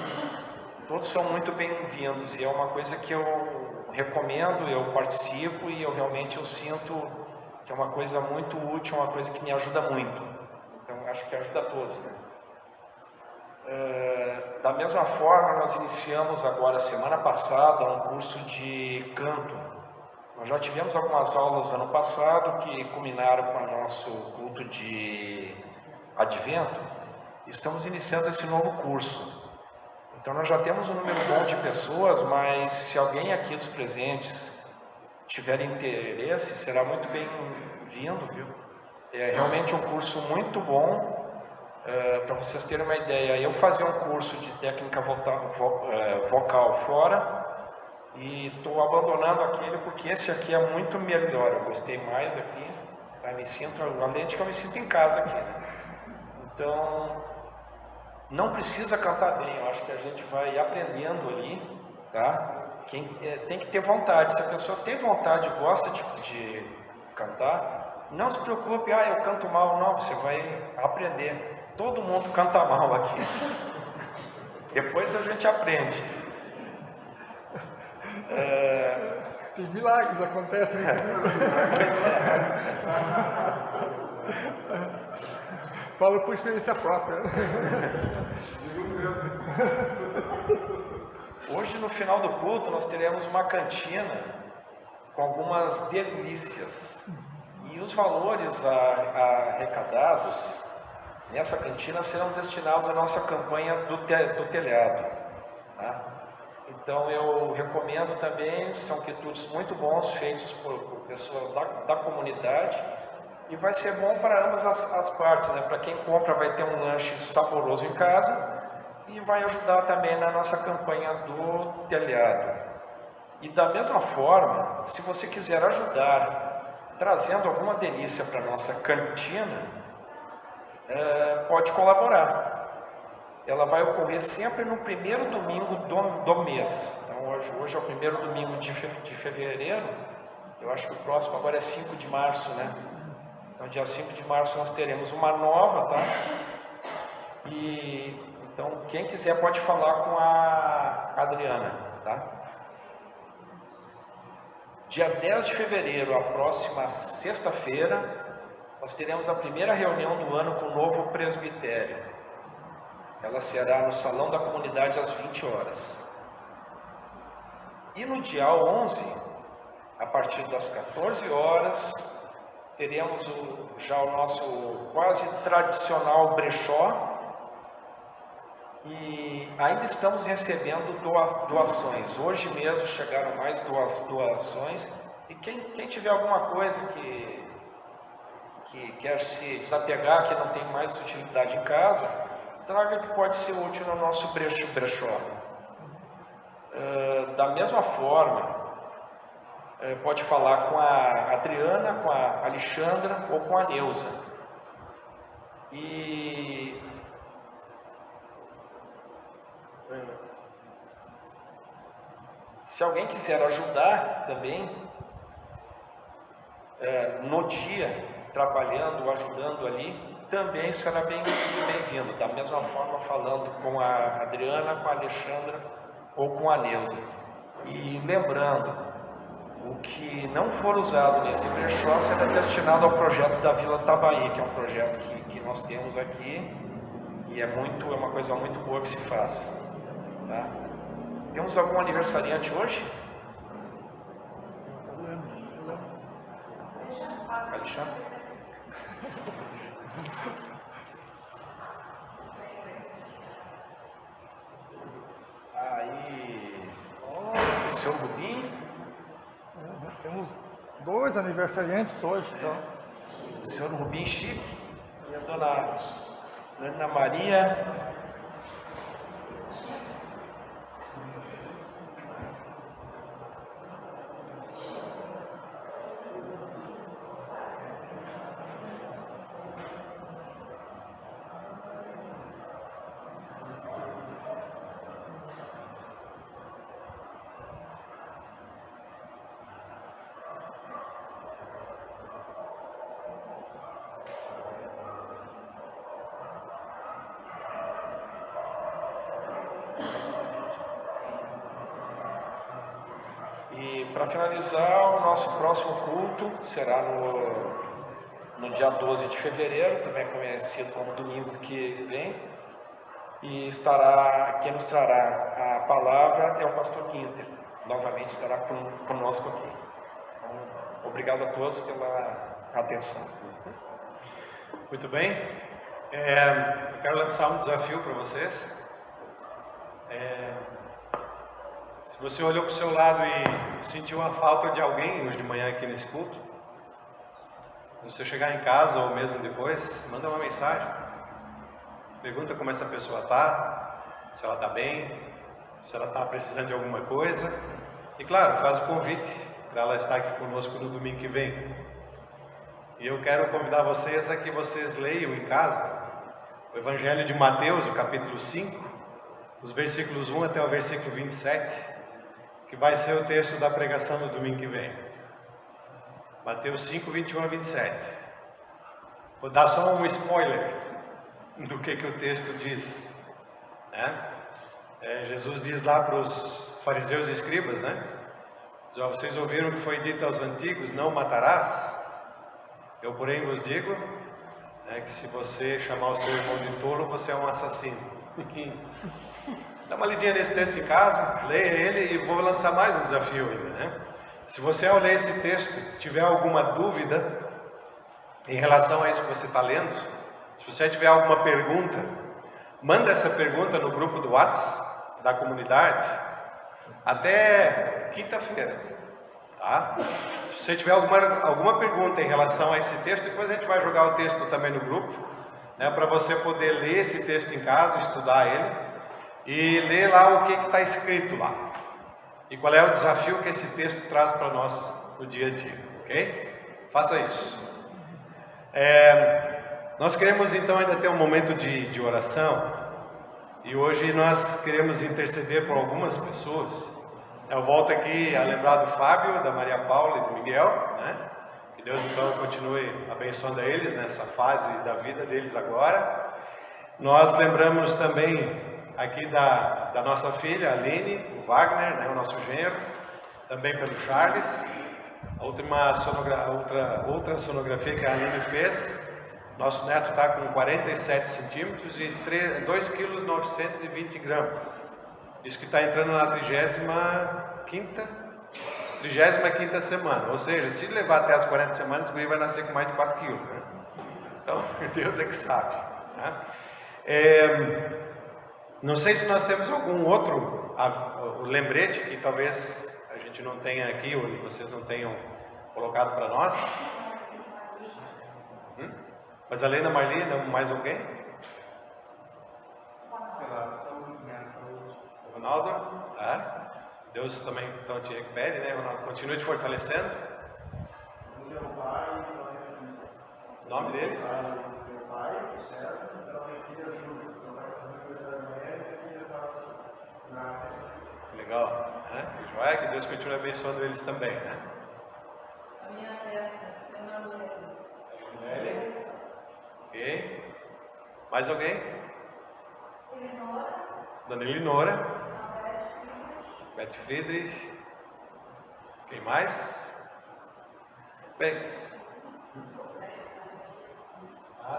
Todos são muito bem-vindos e é uma coisa que eu recomendo, eu participo e eu realmente sinto que é uma coisa muito útil, uma coisa que me ajuda muito. Então acho que ajuda a todos, né? Da mesma forma, nós iniciamos agora, semana passada, um curso de canto. Nós já tivemos algumas aulas ano passado que culminaram com o nosso culto de Advento. Estamos iniciando esse novo curso. Então nós já temos um número bom de pessoas, mas se alguém aqui dos presentes tiver interesse, será muito bem-vindo, viu? É realmente um curso muito bom. Para vocês terem uma ideia, eu fazia um curso de técnica vocal fora e estou abandonando aquele porque esse aqui é muito melhor. Eu gostei mais aqui, além de que eu me sinto em casa aqui, né? Então, não precisa cantar bem, eu acho que a gente vai aprendendo ali, tá? Tem que ter vontade. Se a pessoa tem vontade e gosta de cantar, não se preocupe, eu canto mal, não, você vai aprender. Todo mundo canta mal aqui. Depois a gente aprende. Tem milagres acontecem. Falo por experiência própria. Hoje, no final do culto, nós teremos uma cantina com algumas delícias. E os valores arrecadados nessa cantina serão destinados à nossa campanha do telhado. Tá? Então eu recomendo também, são quitutes muito bons, feitos por pessoas da comunidade, e vai ser bom para ambas as partes, né? Para quem compra vai ter um lanche saboroso em casa, e vai ajudar também na nossa campanha do telhado. E da mesma forma, se você quiser ajudar, trazendo alguma delícia para a nossa cantina, pode colaborar. Ela vai ocorrer sempre no primeiro domingo do mês. Então hoje é o primeiro domingo de fevereiro. Eu acho que o próximo agora é 5 de março, né? Então dia 5 de março nós teremos uma nova, tá? E então quem quiser pode falar com a Adriana, tá? Dia 10 de fevereiro, a próxima sexta-feira, nós teremos a primeira reunião do ano com o novo presbitério. Ela será no Salão da Comunidade às 20 horas. E no dia 11, a partir das 14 horas, teremos já o nosso quase tradicional brechó. E ainda estamos recebendo doações. Hoje mesmo chegaram mais doações. E quem tiver alguma coisa que quer se desapegar, que não tem mais utilidade em casa, traga, que pode ser útil no nosso brechó. Da mesma forma, pode falar com a Adriana, com a Alexandra ou com a Neuza. E se alguém quiser ajudar também, no dia, trabalhando, ajudando ali, também será bem-vindo. Da mesma forma, falando com a Adriana, com a Alexandra ou com a Neuza. E lembrando, o que não for usado nesse brechó será destinado ao projeto da Vila Tabaí, que é um projeto que nós temos aqui e é uma coisa muito boa que se faz. Tá? Temos algum aniversariante hoje? Alexandre? Aí, seu Rubim? Temos 2 aniversariantes hoje, então. O senhor Rubim Chico e a dona Ana Maria. E para finalizar, o nosso próximo culto será no dia 12 de fevereiro, também conhecido como domingo que vem. E quem nos trará a palavra é o pastor Guinter. Novamente estará conosco aqui. Então, obrigado a todos pela atenção. Muito bem. Eu quero lançar um desafio para vocês. Se você olhou para o seu lado e sentiu a falta de alguém hoje de manhã aqui nesse culto, quando você chegar em casa ou mesmo depois, manda uma mensagem. Pergunta como essa pessoa está, se ela está bem, se ela está precisando de alguma coisa. E claro, faz o convite para ela estar aqui conosco no domingo que vem. E eu quero convidar vocês a que vocês leiam em casa o Evangelho de Mateus, o capítulo 5, os versículos 1 até o versículo 27, que vai ser o texto da pregação no domingo que vem. Mateus 5, 21 a 27. Vou dar só um spoiler do que o texto diz, né? Jesus diz lá para os fariseus e escribas, né? Vocês ouviram o que foi dito aos antigos, não matarás? Eu, porém, vos digo, né, que se você chamar o seu irmão de tolo, você é um assassino. Dá uma lidinha nesse texto em casa, leia ele, e vou lançar mais um desafio ainda, né? Se você, ao ler esse texto, tiver alguma dúvida em relação a isso que você está lendo, se você tiver alguma pergunta, manda essa pergunta no grupo do WhatsApp da comunidade até quinta-feira, tá? Se você tiver alguma pergunta em relação a esse texto, depois a gente vai jogar o texto também no grupo, né, para você poder ler esse texto em casa, estudar ele e ler lá o que está escrito lá e qual é o desafio que esse texto traz para nós no dia a dia, ok? Faça isso. Nós queremos então ainda ter um momento de oração, e hoje nós queremos interceder por algumas pessoas. Eu volto aqui a lembrar do Fábio, da Maria Paula e do Miguel, né? Que Deus então continue abençoando a eles nessa fase da vida deles agora. Nós lembramos também aqui da nossa filha, a Aline, o Wagner, né? O nosso genro, também pelo Charles. A outra sonografia que a Aline fez. Nosso neto está com 47 centímetros e 2,920 kg. Isso que está entrando na 35ª semana. Ou seja, se levar até as 40 semanas, o guri vai nascer com mais de 4 kg. Né? Então, Deus é que sabe. Né? Não sei se nós temos algum outro lembrete que talvez a gente não tenha aqui, ou vocês não tenham colocado para nós. Mas além da Marli, mais alguém? O Ronaldo? Tá. Deus também então te recupere, né, Ronaldo? Continue te fortalecendo. O nome deles? Meu pai, certo? Então, minha filha Júlia. Meu pai faz aniversário amanhã e minha filha faz na terça-feira. Legal. Joia, que Deus continue abençoando eles também, né? A minha neta, a mulher. Ok. Mais alguém? Dona Elinora. Beth Friedrich. Quem mais? Bem.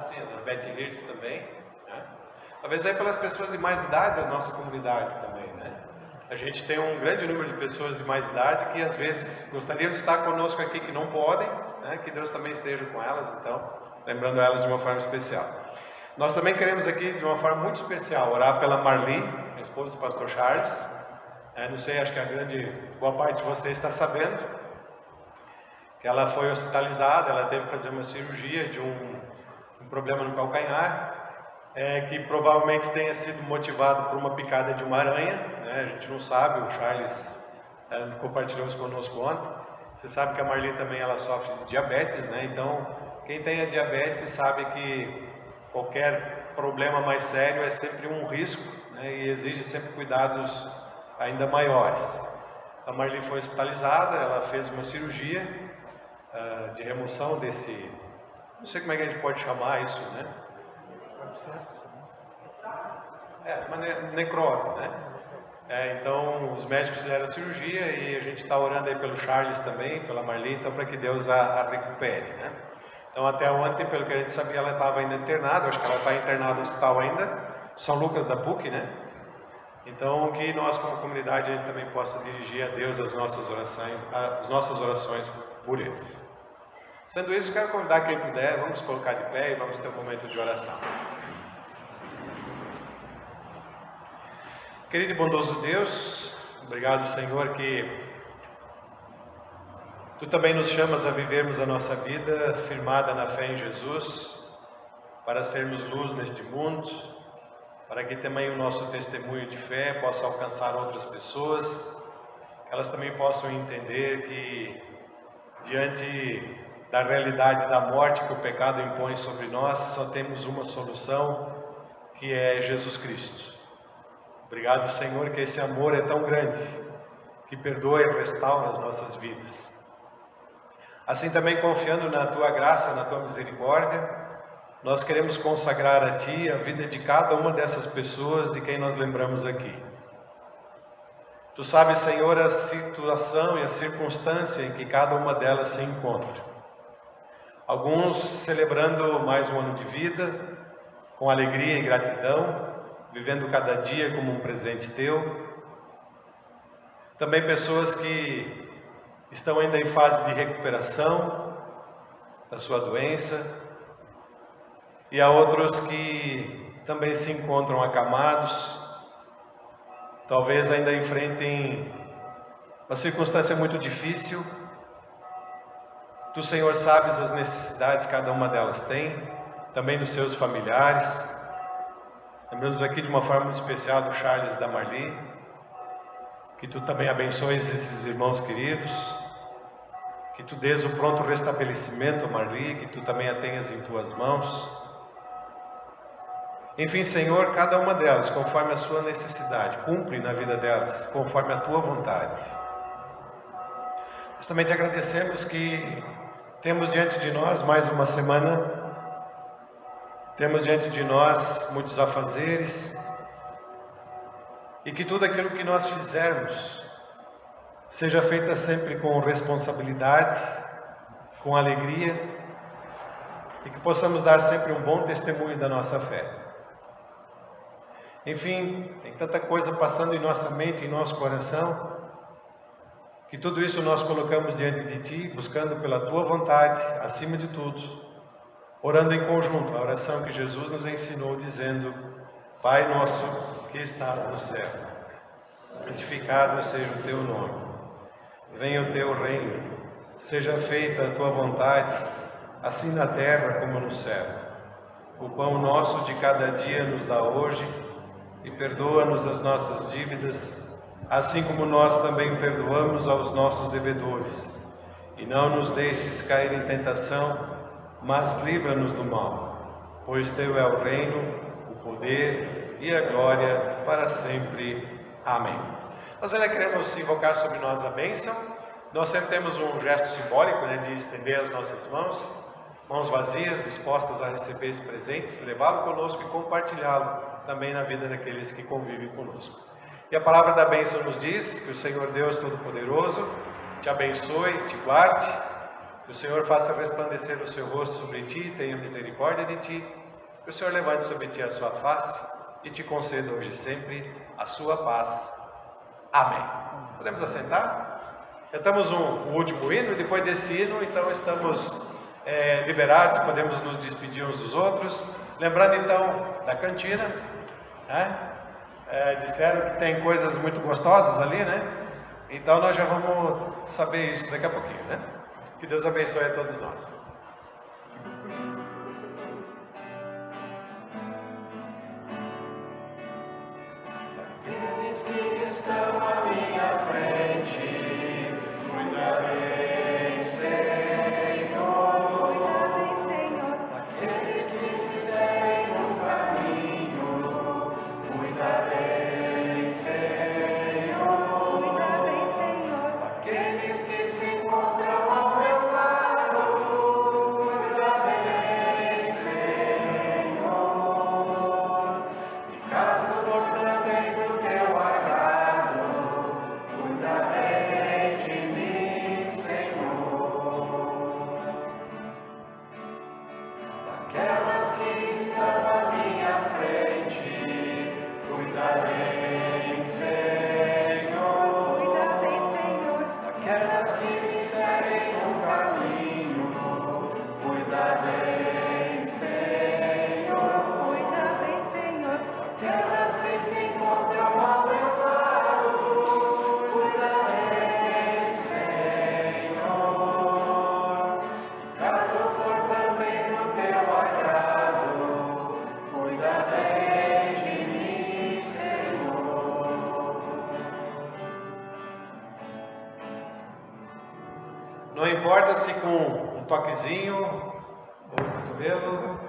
Sim, a Dona Beth Hirtz também. Né? Talvez aí pelas pessoas de mais idade da nossa comunidade também, né? A gente tem um grande número de pessoas de mais idade que às vezes gostariam de estar conosco aqui, que não podem, né? Que Deus também esteja com elas, então, lembrando elas de uma forma especial. Nós também queremos aqui, de uma forma muito especial, orar pela Marli, a esposa do pastor Charles. Não sei, acho que a boa parte de vocês está sabendo que ela foi hospitalizada, ela teve que fazer uma cirurgia de um problema no calcanhar, que provavelmente tenha sido motivado por uma picada de uma aranha, né? A gente não sabe, o Charles compartilhou isso conosco ontem. Você sabe que a Marli também ela sofre de diabetes, né? Então, quem tem a diabetes sabe que qualquer problema mais sério é sempre um risco, né? E exige sempre cuidados ainda maiores. A Marli foi hospitalizada, ela fez uma cirurgia de remoção desse, não sei como é que a gente pode chamar isso, né? Uma necrose, né? Então, os médicos fizeram a cirurgia e a gente está orando aí pelo Charles também, pela Marli, então para que Deus a recupere, né? Então, até ontem, pelo que a gente sabia, ela estava ainda internada, acho que ela está internada no hospital ainda, São Lucas da PUC, né? Então, que nós como comunidade a gente também possa dirigir a Deus as nossas orações por eles. Sendo isso, quero convidar quem puder, vamos colocar de pé e vamos ter um momento de oração. Querido e bondoso Deus, obrigado, Senhor, que Tu também nos chamas a vivermos a nossa vida firmada na fé em Jesus, para sermos luz neste mundo, para que também o nosso testemunho de fé possa alcançar outras pessoas, que elas também possam entender que, diante da realidade da morte que o pecado impõe sobre nós, só temos uma solução, que é Jesus Cristo. Obrigado, Senhor, que esse amor é tão grande, que perdoa e restaura as nossas vidas. Assim também, confiando na Tua graça, na Tua misericórdia, nós queremos consagrar a Ti a vida de cada uma dessas pessoas de quem nós lembramos aqui. Tu sabes, Senhor, a situação e a circunstância em que cada uma delas se encontra. Alguns celebrando mais um ano de vida, com alegria e gratidão, vivendo cada dia como um presente Teu. Também pessoas que estão ainda em fase de recuperação da sua doença. E há outros que também se encontram acamados, talvez ainda enfrentem uma circunstância muito difícil. Tu, Senhor, sabes as necessidades que cada uma delas tem, também dos seus familiares. Lembramos aqui de uma forma muito especial do Charles e da Marli, que Tu também abençoes esses irmãos queridos, que Tu dês o pronto restabelecimento a Marli, que Tu também a tenhas em Tuas mãos. Enfim, Senhor, cada uma delas, conforme a sua necessidade, cumpre na vida delas, conforme a Tua vontade. Nós também Te agradecemos que temos diante de nós mais uma semana, temos diante de nós muitos afazeres, e que tudo aquilo que nós fizermos seja feito sempre com responsabilidade, com alegria, e que possamos dar sempre um bom testemunho da nossa fé. Enfim, tem tanta coisa passando em nossa mente, em nosso coração, que tudo isso nós colocamos diante de Ti, buscando pela Tua vontade, acima de tudo, orando em conjunto, a oração que Jesus nos ensinou, dizendo: Pai nosso que estás no céu, santificado seja o Teu nome, venha o Teu reino, seja feita a Tua vontade, assim na terra como no céu. O pão nosso de cada dia nos dá hoje, e perdoa-nos as nossas dívidas, assim como nós também perdoamos aos nossos devedores. E não nos deixes cair em tentação, mas livra-nos do mal. Pois Teu é o reino, o poder e a glória para sempre. Amém. Nós ainda queremos invocar sobre nós a bênção. Nós sempre temos um gesto simbólico, né, de estender as nossas mãos vazias, dispostas a receber esse presente, levá-lo conosco e compartilhá-lo também na vida daqueles que convivem conosco. E a palavra da bênção nos diz que o Senhor Deus Todo-Poderoso te abençoe, te guarde, que o Senhor faça resplandecer o seu rosto sobre ti, tenha misericórdia de ti, que o Senhor levante sobre ti a sua face e te conceda hoje e sempre a sua paz. Amém. Podemos assentar? Cantamos um último hino, e depois desse hino, então estamos liberados, podemos nos despedir uns dos outros. Lembrando então da cantina, né? Disseram que tem coisas muito gostosas ali, né? Então nós já vamos saber isso daqui a pouquinho, né? Que Deus abençoe a todos nós. Aqueles que estão à minha frente, cuidarei, Senhor. Cuida-me, Senhor. Aqueles que disserem no caminho, cuidarei, Senhor. Cuida-me, Senhor. Aqueles que se encontram ao meu lado, cuidarei, Senhor. E caso for também do teu agrado, com um toquezinho, ou um cotovelo,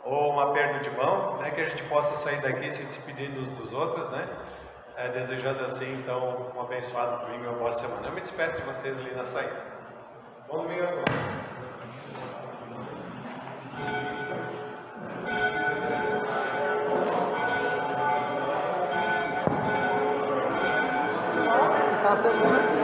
ou um aperto de mão, né? Que a gente possa sair daqui se despedindo uns dos outros, né? Desejando assim, então, um abençoado domingo e uma boa semana. Eu me despeço de vocês ali na saída. Bom domingo a todos. Essa semana